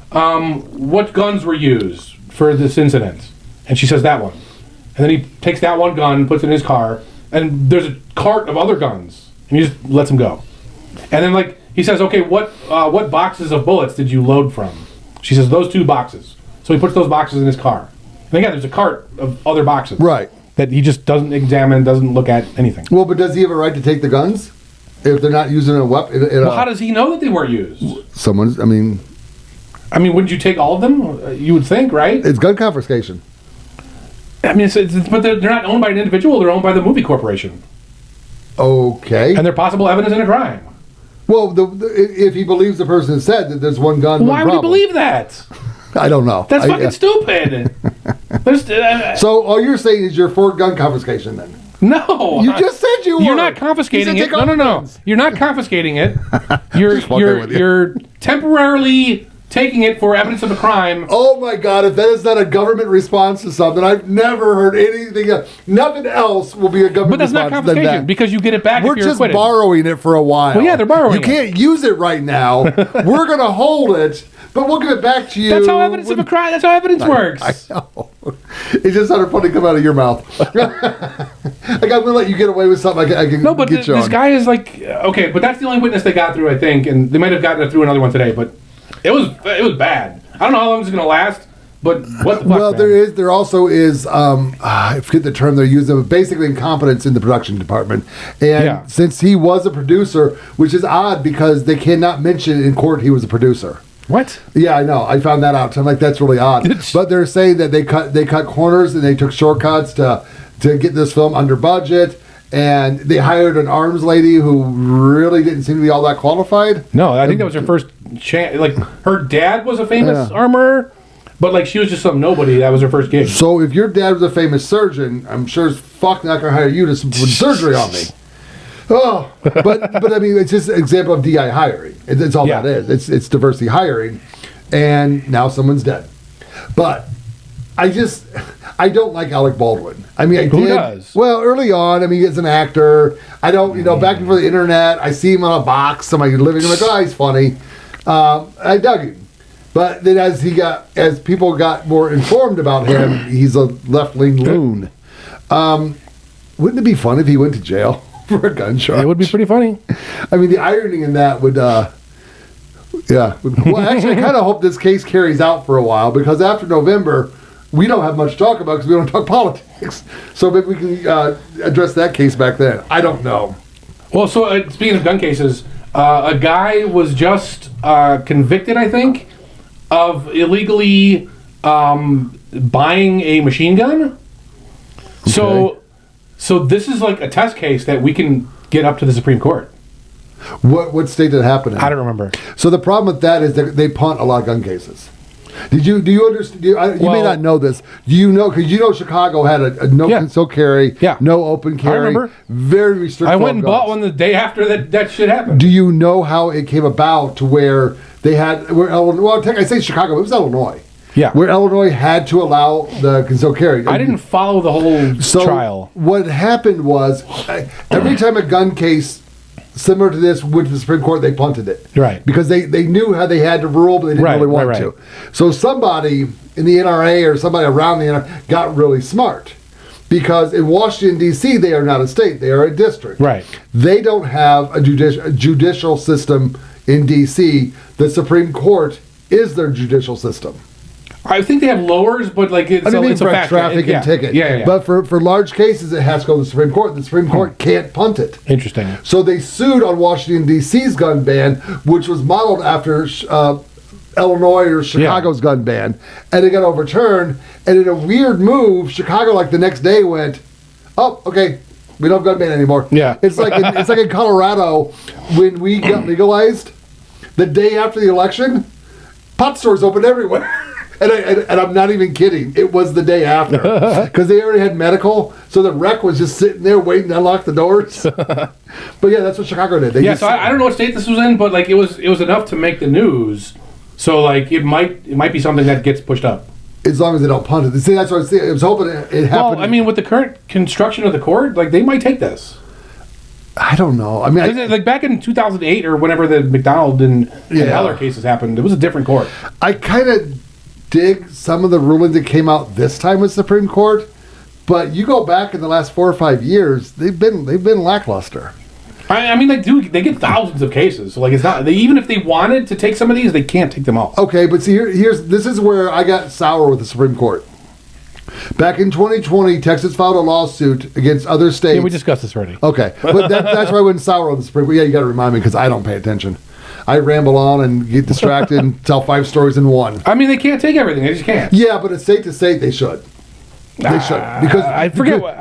what guns were used for this incident? And she says that one. And then he takes that one gun, puts it in his car, and there's a cart of other guns. And he just lets him go. And then like he says, okay, what boxes of bullets did you load from? She says, those 2 boxes. So he puts those boxes in his car. And again, there's a cart of other boxes. Right. That he just doesn't examine, doesn't look at anything. Well, but does he have a right to take the guns? If they're not using a weapon? Well, how does he know that they weren't used? I mean, wouldn't you take all of them? You would think, right? It's gun confiscation. I mean, but they're not owned by an individual, they're owned by the movie corporation. Okay. And they're possible evidence in a crime. Well, if he believes the person said that there's one gun, why would he believe that? I don't know. That's fucking stupid. So all you're saying is you're for gun confiscation then? No. You just said you were. You're not confiscating it. No. You're not confiscating it. You're temporarily taking it for evidence of a crime. Oh my god, if that is not a government response to something, I've never heard anything else. Nothing else will be a government response. But that's not confiscation because you get it back if you're acquitted. We're just borrowing it for a while. Well, yeah, they're borrowing it. You can't use it right now. We're going to hold it, but we'll give it back to you. That's how evidence of a crime, that's how evidence works. I know. It just sounded funny to come out of your mouth. I'm going to let you get away with something I can No, but get you this on. guy is like, okay, but that's the only witness they got through, I think, and they might have gotten through another one today, but it was bad. I don't know how long it's going to last, but what the fuck, Well, man? there also is, I forget the term they're using, but basically incompetence in the production department. And since he was a producer, which is odd because they cannot mention in court he was a producer. What? Yeah, I know. I found that out. So I'm like, that's really odd. But they're saying that they cut corners and they took shortcuts to get this film under budget. And they hired an arms lady who really didn't seem to be all that qualified. No, I think that was her first chance. Like, her dad was a famous armorer, but like she was just some nobody. That was her first gig. So if your dad was a famous surgeon, I'm sure as fuck not going to hire you to put surgery on me. Oh, but I mean, it's just an example of DI hiring. It's all that is. It's diversity hiring, and now someone's dead. But I don't like Alec Baldwin. I mean, Who does? Well, early on, I mean, as an actor, I don't, back before the internet, I see him on a box in my living room, like, oh, he's funny. I dug him. But then as people got more informed about him, he's a left-wing loon. Wouldn't it be fun if he went to jail for a gun charge? It would be pretty funny. I mean, the irony in that would, Well, actually, I kind of hope this case carries out for a while, because after November, we don't have much to talk about because we don't talk politics. So maybe we can address that case back then. I don't know. Well, so speaking of gun cases, a guy was just convicted, I think, of illegally buying a machine gun. Okay. So this is like a test case that we can get up to the Supreme Court. What state did it happen in? I don't remember. So the problem with that is that they punt a lot of gun cases. Do you understand? You may not know this. Do you know? Because Chicago had a no concealed carry, no open carry. I remember. Very restricted. I went and bought one the day after that shit happened. Do you know how it came about to where they had? I say Chicago, but it was Illinois. Yeah. Where Illinois had to allow the concealed carry. I didn't follow the whole trial. What happened was, every time a gun case similar to this went to the Supreme Court, they punted it. Right. Because they knew how they had to rule, but they didn't really want to. So somebody in the NRA or somebody around the NRA got really smart. Because in Washington, D.C., they are not a state. They are a district. Right. They don't have a judicial system in D.C. The Supreme Court is their judicial system. I think they have lowers, but like it's it's a for fact. traffic and ticket. Yeah. But for large cases, it has to go to the Supreme Court. The Supreme Court can't punt it. Interesting. So they sued on Washington, D.C.'s gun ban, which was modeled after Illinois or Chicago's gun ban, and it got overturned. And in a weird move, Chicago, like the next day, went, "Oh, okay, we don't have gun ban anymore." Yeah, it's like in Colorado when we got legalized. The day after the election, pot stores opened everywhere. And I'm not even kidding. It was the day after. Because they already had medical, so the rec was just sitting there waiting to unlock the doors. But yeah, that's what Chicago did. So I don't know what state this was in, but like it was enough to make the news. So like it might be something that gets pushed up. As long as they don't punt it. See, that's what I was hoping it happened. Well, I mean, with the current construction of the court, like they might take this. I don't know. I mean, like back in 2008 or whenever the McDonald and Heller cases happened, it was a different court. I kind of dig some of the rulings that came out this time with Supreme Court, but you go back in the last 4 or 5 years, they've been lackluster. I mean, they get thousands of cases. So like it's not even if they wanted to take some of these, they can't take them all. Okay, but see this is where I got sour with the Supreme Court. Back in 2020, Texas filed a lawsuit against other states. Yeah, we discussed this already. Okay, but that's why I went sour on the Supreme Court. Yeah, you got to remind me because I don't pay attention. I ramble on and get distracted and tell 5 stories in one. I mean, they can't take everything. They just can't. Yeah, but it's state to state they should. They should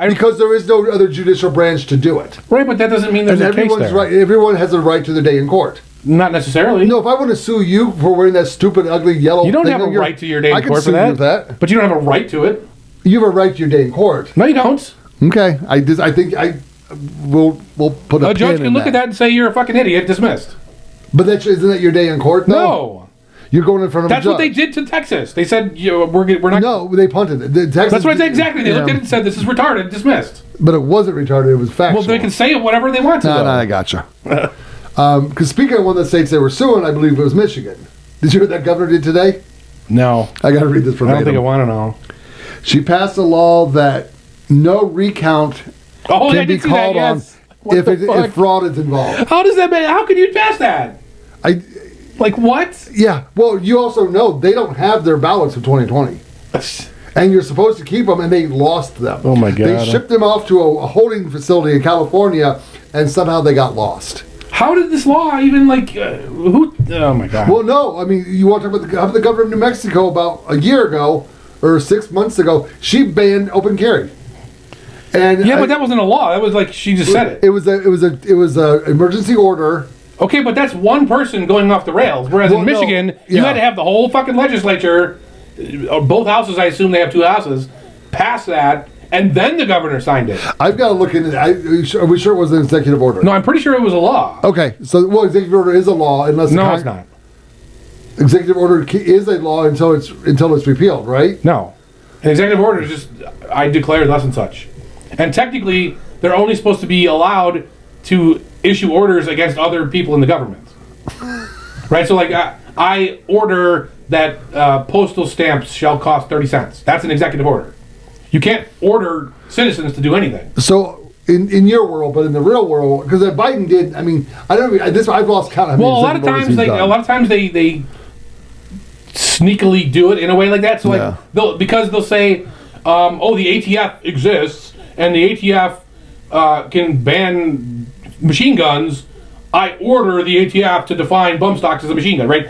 because there is no other judicial branch to do it. Right, but that doesn't mean there's a case there. Right. Everyone has a right to their day in court. Not necessarily. No, if I want to sue you for wearing that stupid, ugly yellow, you don't have a right to your day in court for that. But you don't have a right to it. You have a right to your day in court. No, you don't. Okay, I think we'll put a judge can look at that and say you're a fucking idiot, dismissed. But isn't that your day in court? No. You're going in front of a judge. That's what they did to Texas. They said we're not. No, they punted it. Texas, that's what I said exactly. They looked at it and said this is retarded, dismissed. But it wasn't retarded. It was factual. Well, they can say whatever they want to. No, I gotcha. Because speaking of one of the states they were suing, I believe it was Michigan. Did you hear what that governor did today? No. I got to read this verbatim. I don't think I want to know. She passed a law that no recount can be called on if fraud is involved. How does that mean? How can you pass that? Like what? Yeah. Well, you also know they don't have their ballots of 2020. And you're supposed to keep them, and they lost them. Oh, my God. They shipped them off to a holding facility in California, and somehow they got lost. How did this law even, who? Oh, my God. Well, no. I mean, you want to talk about the governor of New Mexico about a year ago, or 6 months ago, she banned open carry. And but that wasn't a law. That was like she just said it. It was a emergency order. Okay, but that's one person going off the rails. Whereas in Michigan, you had to have the whole fucking legislature, both houses, I assume they have 2 houses, pass that, and then the governor signed it. I've got to look into it. Are we sure it was an executive order? No, I'm pretty sure it was a law. Okay, so executive order is a law unless it's not. Executive order is a law until it's repealed, right? No, an executive order is just I declare thus and such, and technically they're only supposed to be allowed to issue orders against other people in the government. Right? So like I order that postal stamps shall cost 30 cents. That's an executive order. You can't order citizens to do anything. So in your world, but in the real world, because Biden did, I mean, I've lost count. Well, a lot of times they sneakily do it in a way like that. So they'll say, the ATF exists and the ATF can ban machine guns. I order the ATF to define bump stocks as a machine gun, right?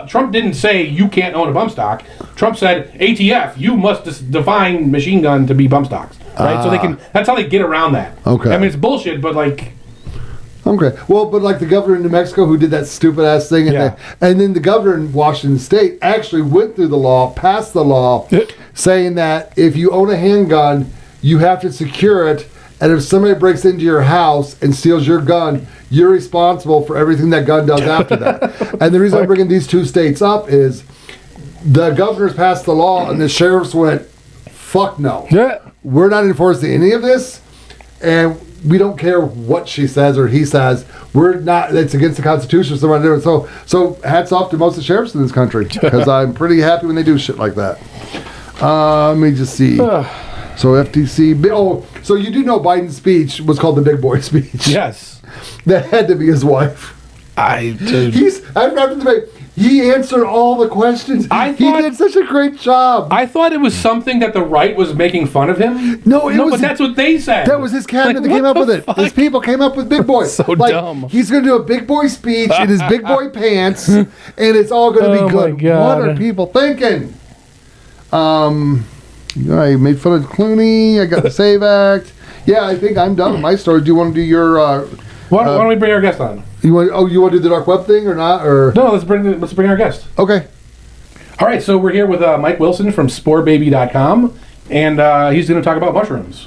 Trump didn't say you can't own a bump stock. Trump said, ATF, you must define machine gun to be bump stocks, right? So that's how they get around that. Okay. I mean, it's bullshit, but like... Okay. Well, but like the governor in New Mexico who did that stupid-ass thing, and then the governor in Washington State actually went through the law, passed the law, saying that if you own a handgun, you have to secure it, and if somebody breaks into your house and steals your gun, you're responsible for everything that gun does after that. And the reason I'm bringing these 2 states up is the governors passed the law and the sheriffs went, fuck no. Yeah. We're not enforcing any of this, and we don't care what she says or he says. We're not, it's against the Constitution. So hats off to most of the sheriffs in this country, because I'm pretty happy when they do shit like that. Let me just see. So FTC. So you do know Biden's speech was called the Big Boy speech. Yes. That had to be his wife. I did. After the debate, He answered all the questions. He did such a great job. I thought it was something that the right was making fun of him. No, but that's what they said. That was his cabinet that came up with it. His people came up with Big Boy. So dumb. He's going to do a Big Boy speech in his Big Boy pants, and it's all going to be good. My God. What are people thinking? I made fun of Clooney. I got the Save Act. Yeah, I think I'm done with my story. Do you want to do your... Why don't we bring our guest on? You want to do the dark web thing or not? Or no, let's bring our guest. Okay. All right, so we're here with Mike Wilson from sporebaby.com, and he's going to talk about mushrooms.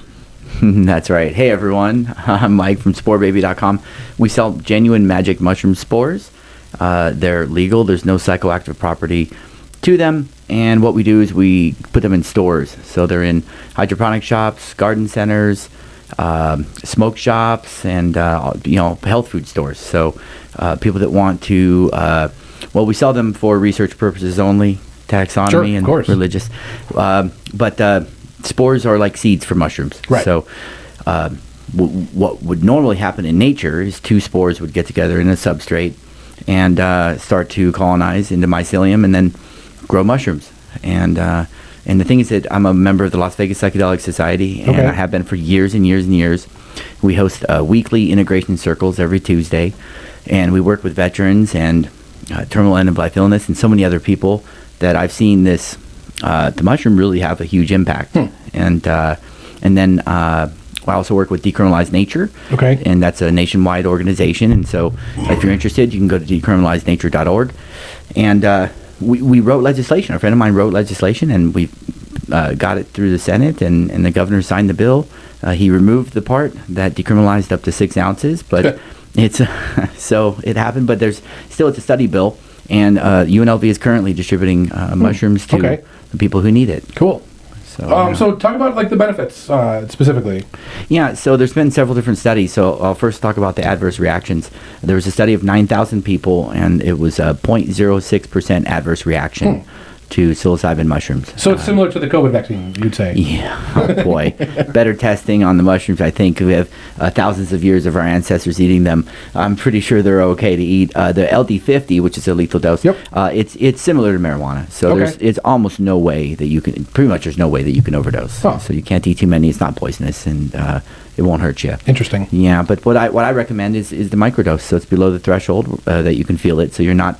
That's right. Hey, everyone. I'm Mike from sporebaby.com. We sell genuine magic mushroom spores. They're legal. There's no psychoactive property to them. And what we do is we put them in stores. So they're in hydroponic shops, garden centers, smoke shops, and health food stores. So people that want to, we sell them for research purposes only, taxonomy and religious. But spores are like seeds for mushrooms. Right. So what would normally happen in nature is two spores would get together in a substrate and start to colonize into mycelium and then grow mushrooms. And the thing is that I'm a member of the Las Vegas Psychedelic Society, and I have been for years and years and years. We host weekly integration circles every Tuesday, and we work with veterans and terminal end-of-life illness and so many other people that I've seen this the mushroom really have a huge impact. And then I also work with Decriminalize Nature, and that's a nationwide organization. And so if you're interested, you can go to decriminalizenature.org. And we wrote legislation. A friend of mine wrote legislation, and we got it through the Senate, and the governor signed the bill. He removed the part that decriminalized up to 6 ounces, but it's so it happened. But it's a study bill, and UNLV is currently distributing mushrooms to the people who need it. Cool. So talk about like the benefits specifically. Yeah, so there's been several different studies. So I'll first talk about the adverse reactions. There was a study of 9,000 people, and it was a 0.06% adverse reaction to psilocybin mushrooms. So it's similar to the COVID vaccine, you'd say? Yeah, oh boy. Better testing on the mushrooms, I think. We have thousands of years of our ancestors eating them. I'm pretty sure they're okay to eat. The LD50, which is a lethal dose, it's similar to marijuana. So it's almost no way that you can, there's no way that you can overdose. So you can't eat too many. It's not poisonous, and it won't hurt you. Interesting. Yeah, but what I recommend is the microdose. So it's below the threshold that you can feel it. So you're not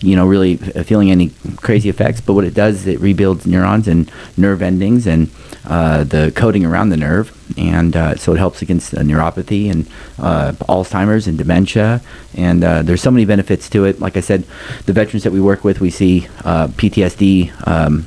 really feeling any crazy effects, but what it does is it rebuilds neurons and nerve endings and the coating around the nerve, and so it helps against neuropathy and Alzheimer's and dementia, and there's so many benefits to it. Like I said, the veterans that we work with, we see PTSD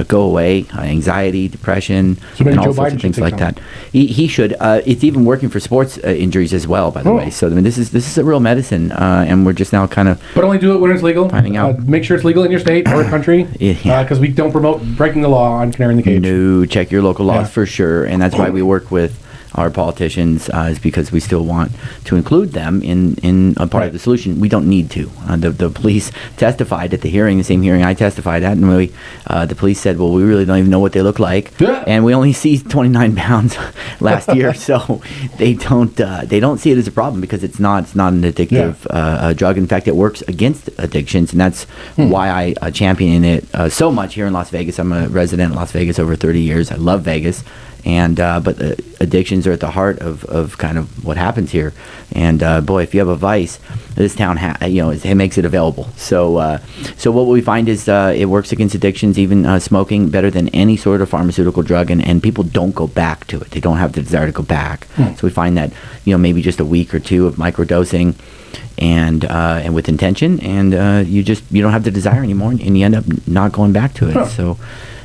go away, anxiety, depression, and all sorts of things like that. He should. It's even working for sports injuries as well, by the way. So I mean, this is a real medicine, and we're just now kind of. But only do it when it's legal. Finding out. Make sure it's legal in your state or country, because we don't promote breaking the law on Canary in the Cage. No, check your local laws for sure, and that's why we work with our politicians, is because we still want to include them in a part of the solution. We don't need to. The police testified at the hearing, the same hearing I testified at, and the police said, well, we really don't even know what they look like, and we only see 29 pounds last year, so they don't see it as a problem because it's not an addictive drug. In fact, it works against addictions, and that's why I champion it so much here in Las Vegas. I'm a resident in Las Vegas over 30 years. I love Vegas. And but addictions are at the heart of kind of what happens here. And boy, if you have a vice, this town it makes it available. So what we find is it works against addictions, even smoking, better than any sort of pharmaceutical drug. And people don't go back to it. They don't have the desire to go back. So we find that maybe just a week or two of microdosing and with intention, and you don't have the desire anymore, and you end up not going back to it. So.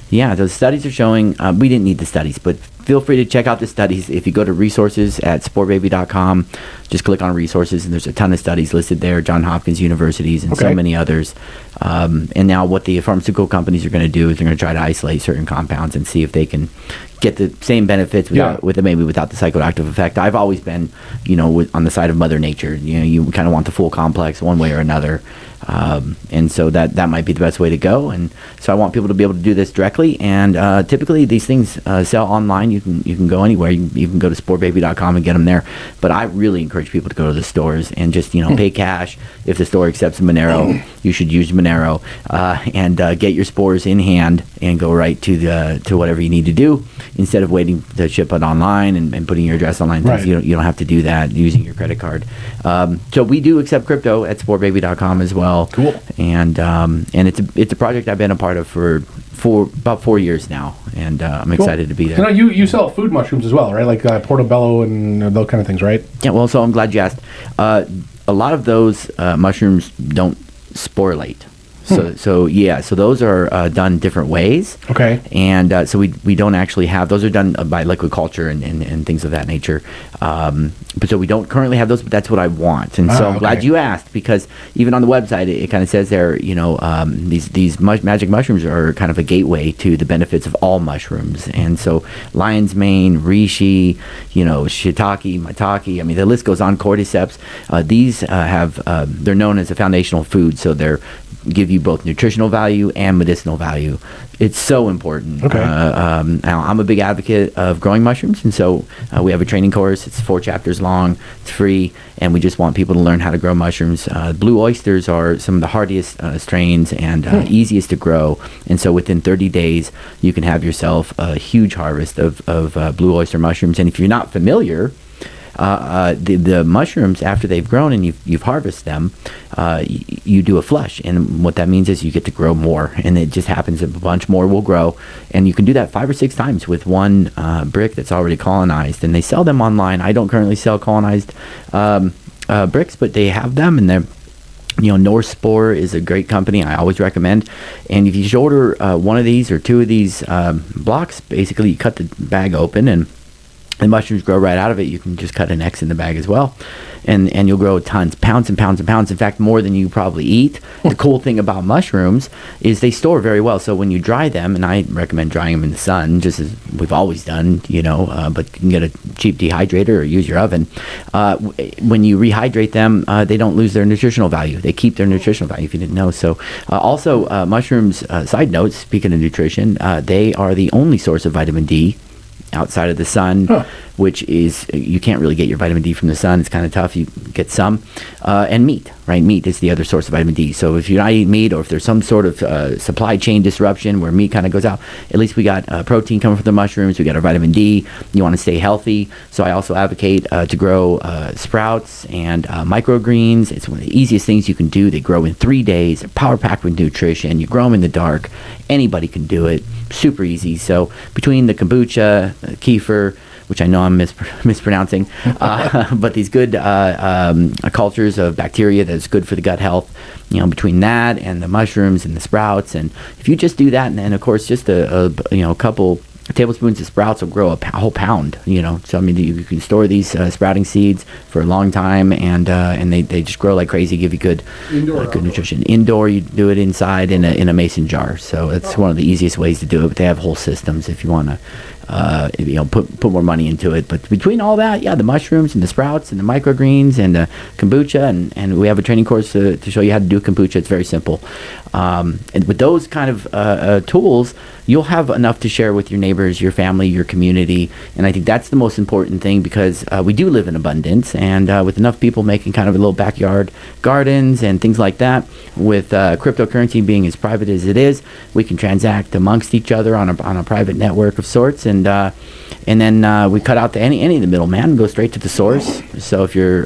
Yeah, those studies are showing, we didn't need the studies, but feel free to check out the studies. If you go to resources at sporebaby.com, just click on resources, and there's a ton of studies listed there, Johns Hopkins universities and so many others. And now what the pharmaceutical companies are going to do is they're going to try to isolate certain compounds and see if they can get the same benefits without the psychoactive effect. I've always been, on the side of Mother Nature. You kind of want the full complex one way or another. And so that might be the best way to go. And so I want people to be able to do this directly. And typically these things sell online. You can go anywhere. You can go to sportbaby.com and get them there. But I really encourage people to go to the stores and just pay cash. If the store accepts Monero, you should use Monero and get your spores in hand and go right to whatever you need to do instead of waiting to ship it online and putting your address online. Right. You don't have to do that using your credit card. So we do accept crypto at sportbaby.com as well. Cool. And it's a project I've been a part of for about 4 years now, and I'm excited to be there. So now you sell food mushrooms as well, right? Like portobello and those kind of things, right? Yeah. Well, so I'm glad you asked. A lot of those mushrooms don't sporulate. So those are done different ways. Okay. And so we don't actually have those are done by liquid culture and things of that nature. But so we don't currently have those, but that's what I want. And so I'm glad you asked, because even on the website it kind of says there, these magic mushrooms are kind of a gateway to the benefits of all mushrooms. And so lion's mane, reishi, shiitake, maitake. I mean, the list goes on. Cordyceps. These they're known as a foundational food, so they're give you both nutritional value and medicinal value. It's so important. Okay. Now, I'm a big advocate of growing mushrooms, and so we have a training course. It's 4 chapters long. It's free, and we just want people to learn how to grow mushrooms. Blue oysters are some of the hardiest strains and easiest to grow, and so within 30 days, you can have yourself a huge harvest of blue oyster mushrooms. And if you're not familiar, the mushrooms, after they've grown and you've harvested them, you do a flush, and what that means is you get to grow more, and it just happens that a bunch more will grow, and you can do that 5 or 6 times with one brick that's already colonized, and they sell them online. I don't currently sell colonized bricks, but they have them, and they're North Spore is a great company. I always recommend. And if you just order one of these or 2 of these blocks, basically you cut the bag open and the mushrooms grow right out of it. You can just cut an X in the bag as well, and you'll grow tons, pounds and pounds and pounds. In fact, more than you probably eat. The cool thing about mushrooms is they store very well. So when you dry them, and I recommend drying them in the sun, just as we've always done, but you can get a cheap dehydrator or use your oven. When you rehydrate them, they don't lose their nutritional value. They keep their nutritional value, if you didn't know. So also mushrooms, side note, speaking of nutrition, they are the only source of vitamin D outside of the sun, which is, you can't really get your vitamin D from the sun. It's kind of tough. You get some. And meat, right? Meat is the other source of vitamin D. So if you're not eating meat, or if there's some sort of supply chain disruption where meat kind of goes out, at least we got protein coming from the mushrooms. We got our vitamin D. You want to stay healthy. So I also advocate to grow sprouts and microgreens. It's one of the easiest things you can do. They grow in 3 days. They're power packed with nutrition. You grow them in the dark. Anybody can do it. Super easy. So between the kombucha, kefir, which I know I'm mispronouncing, but these good cultures of bacteria that's good for the gut health, between that and the mushrooms and the sprouts, and if you just do that, and then of course just a couple tablespoons of sprouts will grow a whole pound. So I mean, you can store these sprouting seeds for a long time, and they just grow like crazy. Give you good nutrition. Indoor, you do it inside in a mason jar. So it's one of the easiest ways to do it. But they have whole systems if you want to. Put more money into it. But between all that, the mushrooms and the sprouts and the microgreens and the kombucha, and we have a training course to show you how to do kombucha. It's very simple. And with those kind of tools, you'll have enough to share with your neighbors, your family, your community. And I think that's the most important thing, because we do live in abundance, and with enough people making kind of a little backyard gardens and things like that, with cryptocurrency being as private as it is, we can transact amongst each other on a private network of sorts, and then we cut out any of the middleman and go straight to the source. So if you're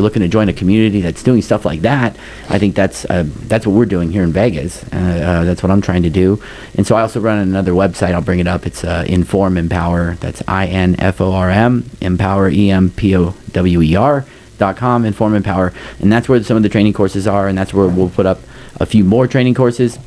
looking to join a community that's doing stuff like that, I think that's what we're doing here in Vegas. That's what I'm trying to do. And so I also run another website. I'll bring it up. It's Inform Empower. That's INFORM Empower EMPOWER.com. Inform Empower, and that's where some of the training courses are, and that's where we'll put up a few more training courses.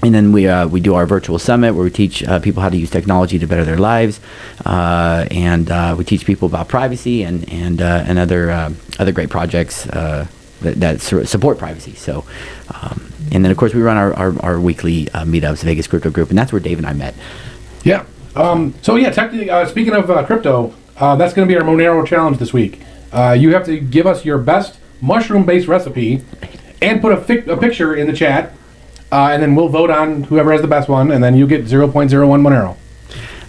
And then we do our virtual summit where we teach people how to use technology to better their lives, and we teach people about privacy and other great projects that support privacy. So, and then of course we run our weekly meetups, Vegas Crypto Group, and that's where Dave and I met. Yeah. So yeah, technically, speaking of crypto, that's going to be our Monero challenge this week. You have to give us your best mushroom-based recipe and put a picture in the chat, and then we'll vote on whoever has the best one, and then you get 0.01 Monero.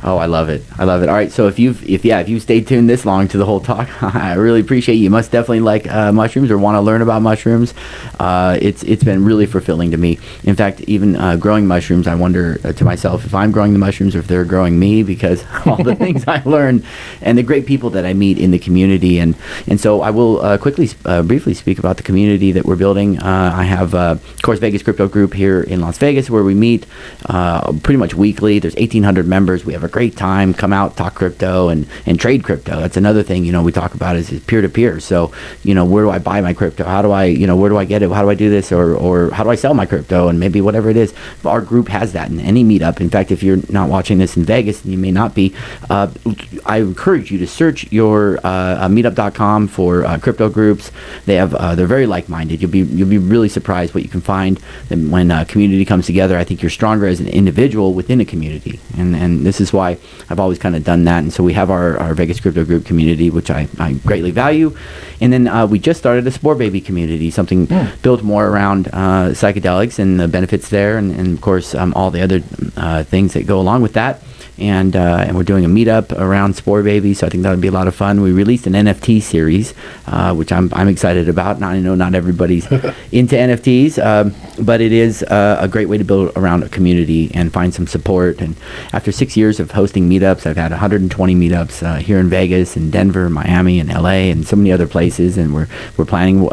Oh, I love it. I love it. All right, so if you've stayed tuned this long to the whole talk, I really appreciate you. You must definitely like mushrooms or want to learn about mushrooms. It's been really fulfilling to me. In fact, even growing mushrooms, I wonder to myself if I'm growing the mushrooms or if they're growing me, because all the things I learn and the great people that I meet in the community. And so I will briefly speak about the community that we're building. I have, of course, Vegas Crypto Group here in Las Vegas, where we meet pretty much weekly. There's 1,800 members. We have a great time. Come out, talk crypto, and trade crypto. That's another thing, we talk about is peer-to-peer. So, where do I buy my crypto? How do I, where do I get it? How do I do this? Or how do I sell my crypto? And maybe whatever it is. Our group has that in any meetup. In fact, if you're not watching this in Vegas, and you may not be, I encourage you to search your meetup.com for crypto groups. They have, they're very like-minded. You'll be really surprised what you can find when a community comes together. I think you're stronger as an individual within a community. And this is why I've always kind of done that. And so we have our Vegas Crypto Group community, which I greatly value. And then we just started a Spore Baby community, something built more around psychedelics and the benefits there, and of course all the other things that go along with that. And we're doing a meetup around Spore Baby, so I think that would be a lot of fun. We released an NFT series, which I'm excited about. Now, I know not everybody's into NFTs, but it is a great way to build around a community and find some support. And after 6 years of hosting meetups, I've had 120 meetups here in Vegas and Denver, Miami, and LA, and so many other places. And we're planning.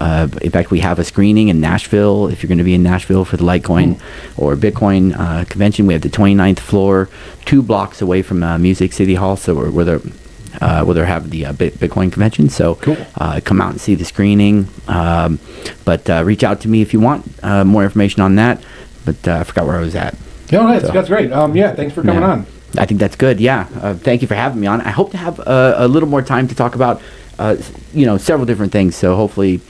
In fact, we have a screening in Nashville. If you're going to be in Nashville for the Litecoin or Bitcoin convention, we have the 29th floor, 2 blocks away from Music City Hall, so where they have the Bitcoin convention. So cool. Come out and see the screening. But reach out to me if you want more information on that. But I forgot where I was at. No, that's great. Yeah, thanks for coming on. I think that's good. Yeah, thank you for having me on. I hope to have a little more time to talk about several different things. So hopefully,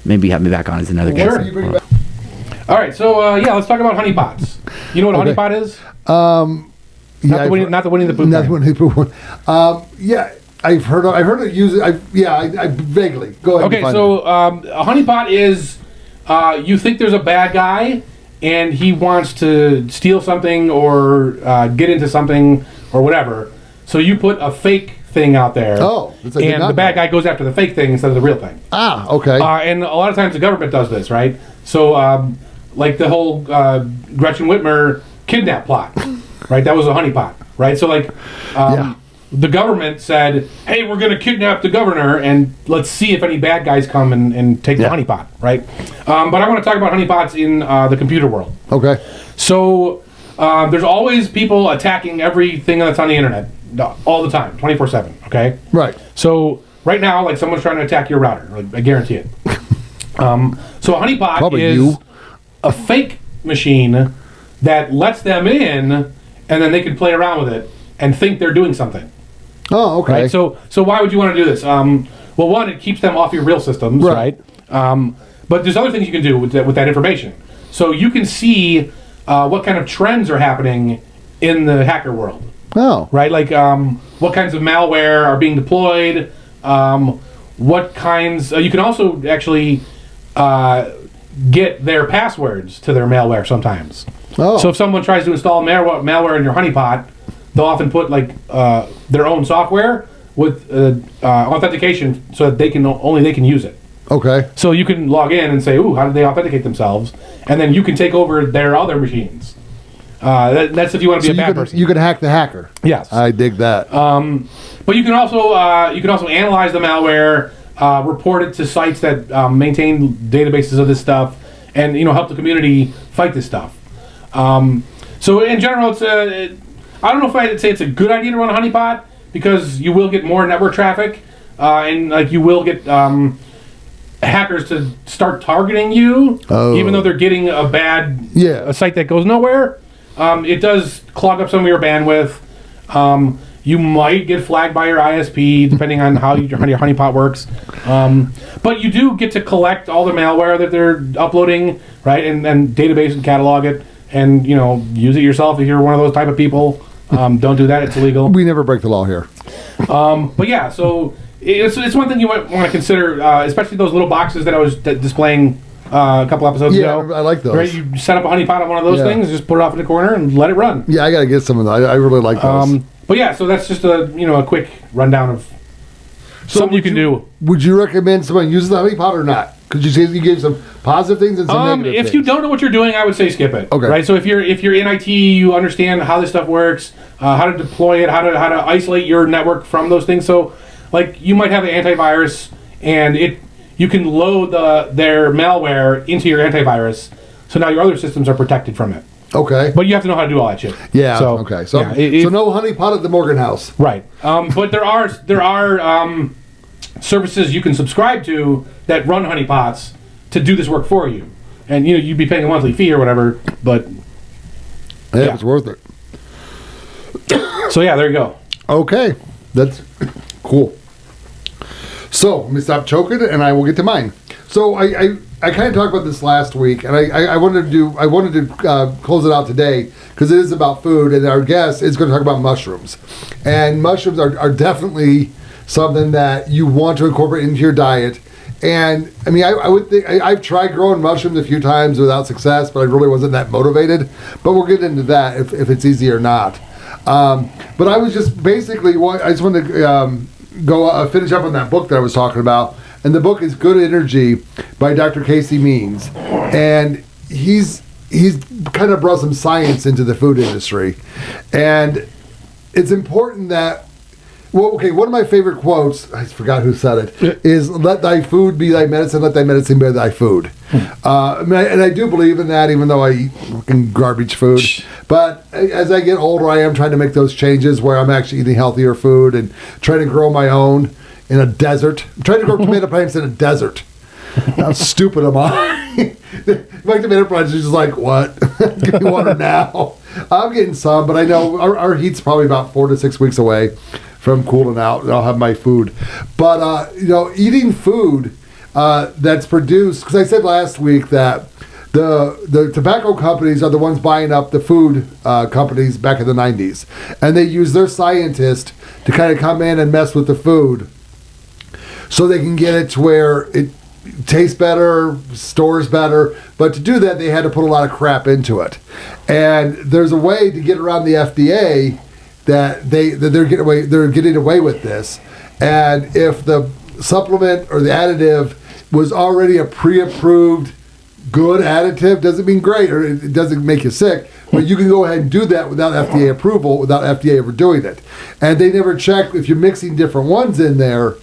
maybe have me back on as another guest. All right, so let's talk about honeypots. You know what a honeypot is? Not the Winnie the Pooh. Not the Winnie the Pooh one. Yeah, I've heard it used. I vaguely. Go ahead. Okay, so a honeypot is you think there's a bad guy and he wants to steal something or get into something or whatever. So you put a fake thing out there. Oh, and the bad guy goes after the fake thing instead of the real thing. Ah, okay. And a lot of times the government does this, right? So like the whole Gretchen Whitmer kidnap plot. Right, that was a honeypot, right? So, like, the government said, "Hey, we're going to kidnap the governor, and let's see if any bad guys come and take the honeypot," right? But I want to talk about honeypots in the computer world. Okay. So, there's always people attacking everything that's on the internet all the time, 24/7. Okay. Right. So, right now, like, someone's trying to attack your router. Like, I guarantee it. So, a honeypot Probably is a fake machine that lets them in. And then they can play around with it and think they're doing something. Oh, okay. Right? So why would you want to do this? Well, one, it keeps them off your real systems, right? But there's other things you can do with that information. So you can see what kind of trends are happening in the hacker world. Oh. Right? Like what kinds of malware are being deployed. What kinds... you can also actually get their passwords to their malware sometimes. Oh. So if someone tries to install malware in your honeypot, they'll often put like their own software with authentication so that only they can use it. Okay. So you can log in and say, "Ooh, how did they authenticate themselves?" And then you can take over their other machines. That's if you want to be a bad person. You can hack the hacker. Yes. I dig that. But you can also analyze the malware, report it to sites that maintain databases of this stuff, and help the community fight this stuff. So in general, it's I don't know if I'd say it's a good idea to run a honeypot because you will get more network traffic, and like you will get hackers to start targeting you, even though they're getting a site that goes nowhere. It does clog up some of your bandwidth. You might get flagged by your ISP depending on how your honeypot works. But you do get to collect all the malware that they're uploading, right, and database and catalog it. And use it yourself if you're one of those type of people. Don't do that. It's illegal. We never break the law here. But yeah, so it's one thing you might want to consider, especially those little boxes that I was displaying a couple episodes ago. Yeah, I like those. Right, you set up a honeypot on one of those things, just put it off in the corner and let it run. Yeah, I got to get some of those. I really like those. But yeah, so that's just a quick rundown of something you can do. Would you recommend someone uses the honeypot or not? Because you say you gave some positive things and some negative things. If you don't know what you're doing, I would say skip it. Okay. Right. So if you're in IT, you understand how this stuff works, how to deploy it, how to isolate your network from those things. So, like, you might have an antivirus, and you can load their malware into your antivirus, so now your other systems are protected from it. Okay. But you have to know how to do all that shit. Yeah. So, okay. So, yeah, so no honeypot at the Morgan house. Right. But there are services you can subscribe to that run honeypots to do this work for you, and you'd be paying a monthly fee or whatever. But Yeah, it's worth it. So yeah, there you go. Okay, that's cool. So let me stop choking, and I will get to mine. So I kind of talked about this last week, and I wanted to close it out today because it is about food, and our guest is going to talk about mushrooms, and mushrooms are definitely something that you want to incorporate into your diet. And I mean, I would think I've tried growing mushrooms a few times without success, but I really wasn't that motivated. But we'll get into that if it's easy or not. But I was just basically I just wanted to go finish up on that book that I was talking about, and the book is Good Energy by Dr. Casey Means, and he's kind of brought some science into the food industry, and it's important that. Well, okay, one of my favorite quotes, I forgot who said it, is let thy food be thy medicine, let thy medicine be thy food. And I do believe in that, even though I eat fucking garbage food. But as I get older, I am trying to make those changes where I'm actually eating healthier food and trying to grow my own in a desert. I'm trying to grow tomato plants in a desert. How stupid am I? My tomato plants are just like, what? Give me water now. I'm getting some, but I know our heat's probably about 4 to 6 weeks away from cooling out, and I'll have my food. But, eating food that's produced, because I said last week that the tobacco companies are the ones buying up the food companies back in the 90s. And they use their scientists to kind of come in and mess with the food so they can get it to where it tastes better, stores better. But to do that, they had to put a lot of crap into it. And there's a way to get around the FDA that they're getting away with this, and if the supplement or the additive was already a pre-approved good additive, doesn't mean great or it doesn't make you sick, but you can go ahead and do that without FDA approval, without FDA ever doing it. And they never check if you're mixing different ones in there,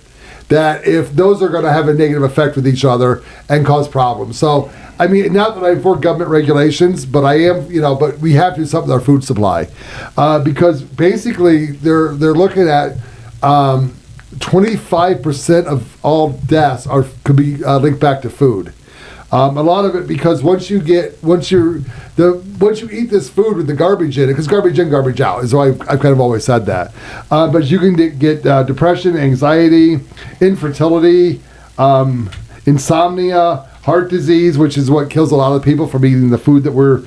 that if those are going to have a negative effect with each other and cause problems. So, I mean, not that I'm for government regulations, but I am, but we have to do something with our food supply. Because basically they're looking at 25% of all deaths could be linked back to food. A lot of it because once you eat this food with the garbage in it, because garbage in, garbage out is why I've kind of always said that. But you can get depression, anxiety, infertility, insomnia, heart disease, which is what kills a lot of people from eating the food that we're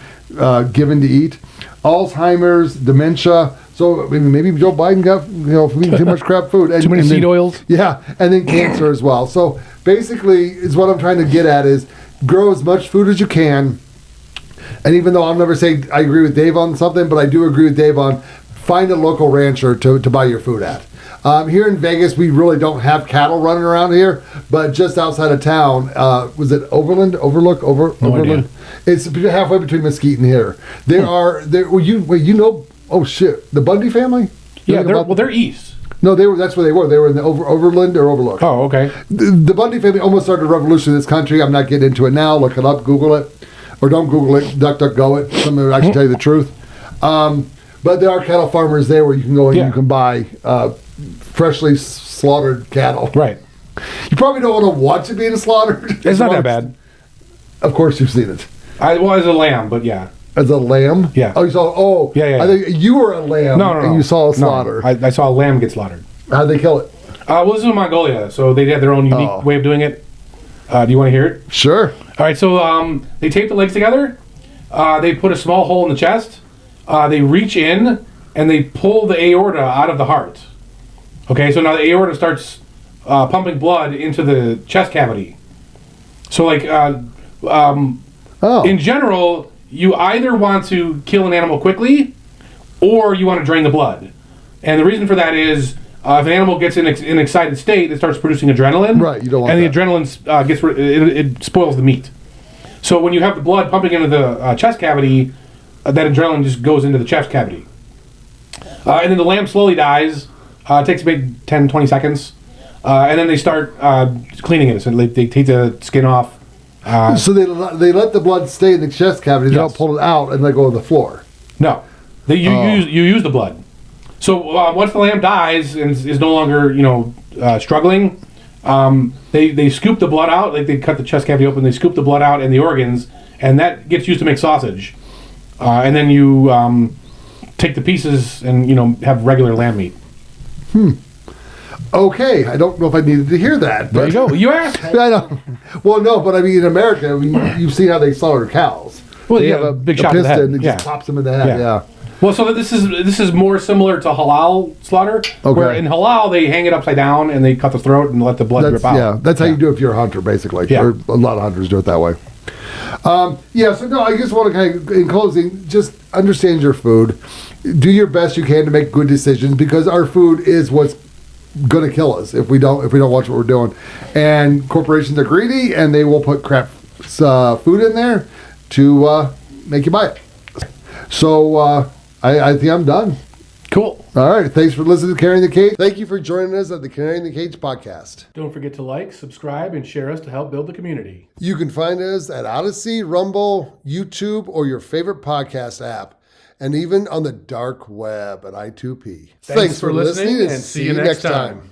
given to eat, Alzheimer's, dementia. So maybe Joe Biden got from eating too much crap food. Too many seed oils. Yeah, and then cancer as well. So basically, is what I'm trying to get at is grow as much food as you can. And even though I'll never say I agree with Dave on something, but I do agree with Dave on find a local rancher to buy your food at. Here in Vegas, we really don't have cattle running around here, but just outside of town, was it Overland? Overland? It's halfway between Mesquite and here. Oh shit, the Bundy family? Yeah, they're east. No, that's where they were. They were in the Overland or Overlook. Oh, okay. The Bundy family almost started a revolution in this country. I'm not getting into it now. Look it up, Google it. Or don't Google it, DuckDuckGo it. Somebody will actually tell you the truth. But there are cattle farmers there where you can go and you can buy freshly slaughtered cattle. Right. You probably don't want to watch it being slaughtered. It's not that bad. Of course you've seen it. I was a lamb, but yeah. As a lamb? Yeah. Oh, you saw? Oh, yeah. I think you were a lamb. No. And you saw a slaughter. No, I saw a lamb get slaughtered. How'd they kill it? Well, this is in Mongolia, so they had their own unique way of doing it. Do you want to hear it? Sure. All right. So they tape the legs together. They put a small hole in the chest. They reach in and they pull the aorta out of the heart. Okay, so now the aorta starts pumping blood into the chest cavity. So, like, in general, you either want to kill an animal quickly, or you want to drain the blood. And the reason for that is, if an animal gets in an excited state, it starts producing adrenaline. Right, you don't want and that. the adrenaline it spoils the meat. So when you have the blood pumping into the chest cavity, that adrenaline just goes into the chest cavity. And then the lamb slowly dies. It takes maybe 10, 20 seconds. And then they start cleaning it. So they take the skin off. So they let the blood stay in the chest cavity. They don't pull it out and let go of the floor. No. You use the blood. So once the lamb dies and is no longer struggling, they scoop the blood out. Like they cut the chest cavity open, they scoop the blood out and the organs, and that gets used to make sausage. And then you take the pieces and have regular lamb meat. Okay, I don't know if I needed to hear that. There you go. You asked. I know. Well, no, but I mean in America, you've seen how they slaughter cows. Well, they yeah, have a big a shot to the piston head. that just pops them in the head. Yeah. Well, so this is more similar to halal slaughter, where in halal they hang it upside down and they cut the throat and let the blood drip out. Yeah, that's how you do it if you're a hunter, basically. Yeah. Or a lot of hunters do it that way. So no, I just want to kind of, in closing, just understand your food. Do your best you can to make good decisions, because our food is what's going to kill us if we don't watch what we're doing. And corporations are greedy, and they will put crap food in there to make you buy it. So I think I'm done. Cool. All right. Thanks for listening to Canary in the Cage. Thank you for joining us at the Canary in the Cage podcast. Don't forget to like, subscribe, and share us to help build the community. You can find us at Odyssey, Rumble, YouTube, or your favorite podcast app, and even on the dark web at I2P. Thanks for listening, and see you next time.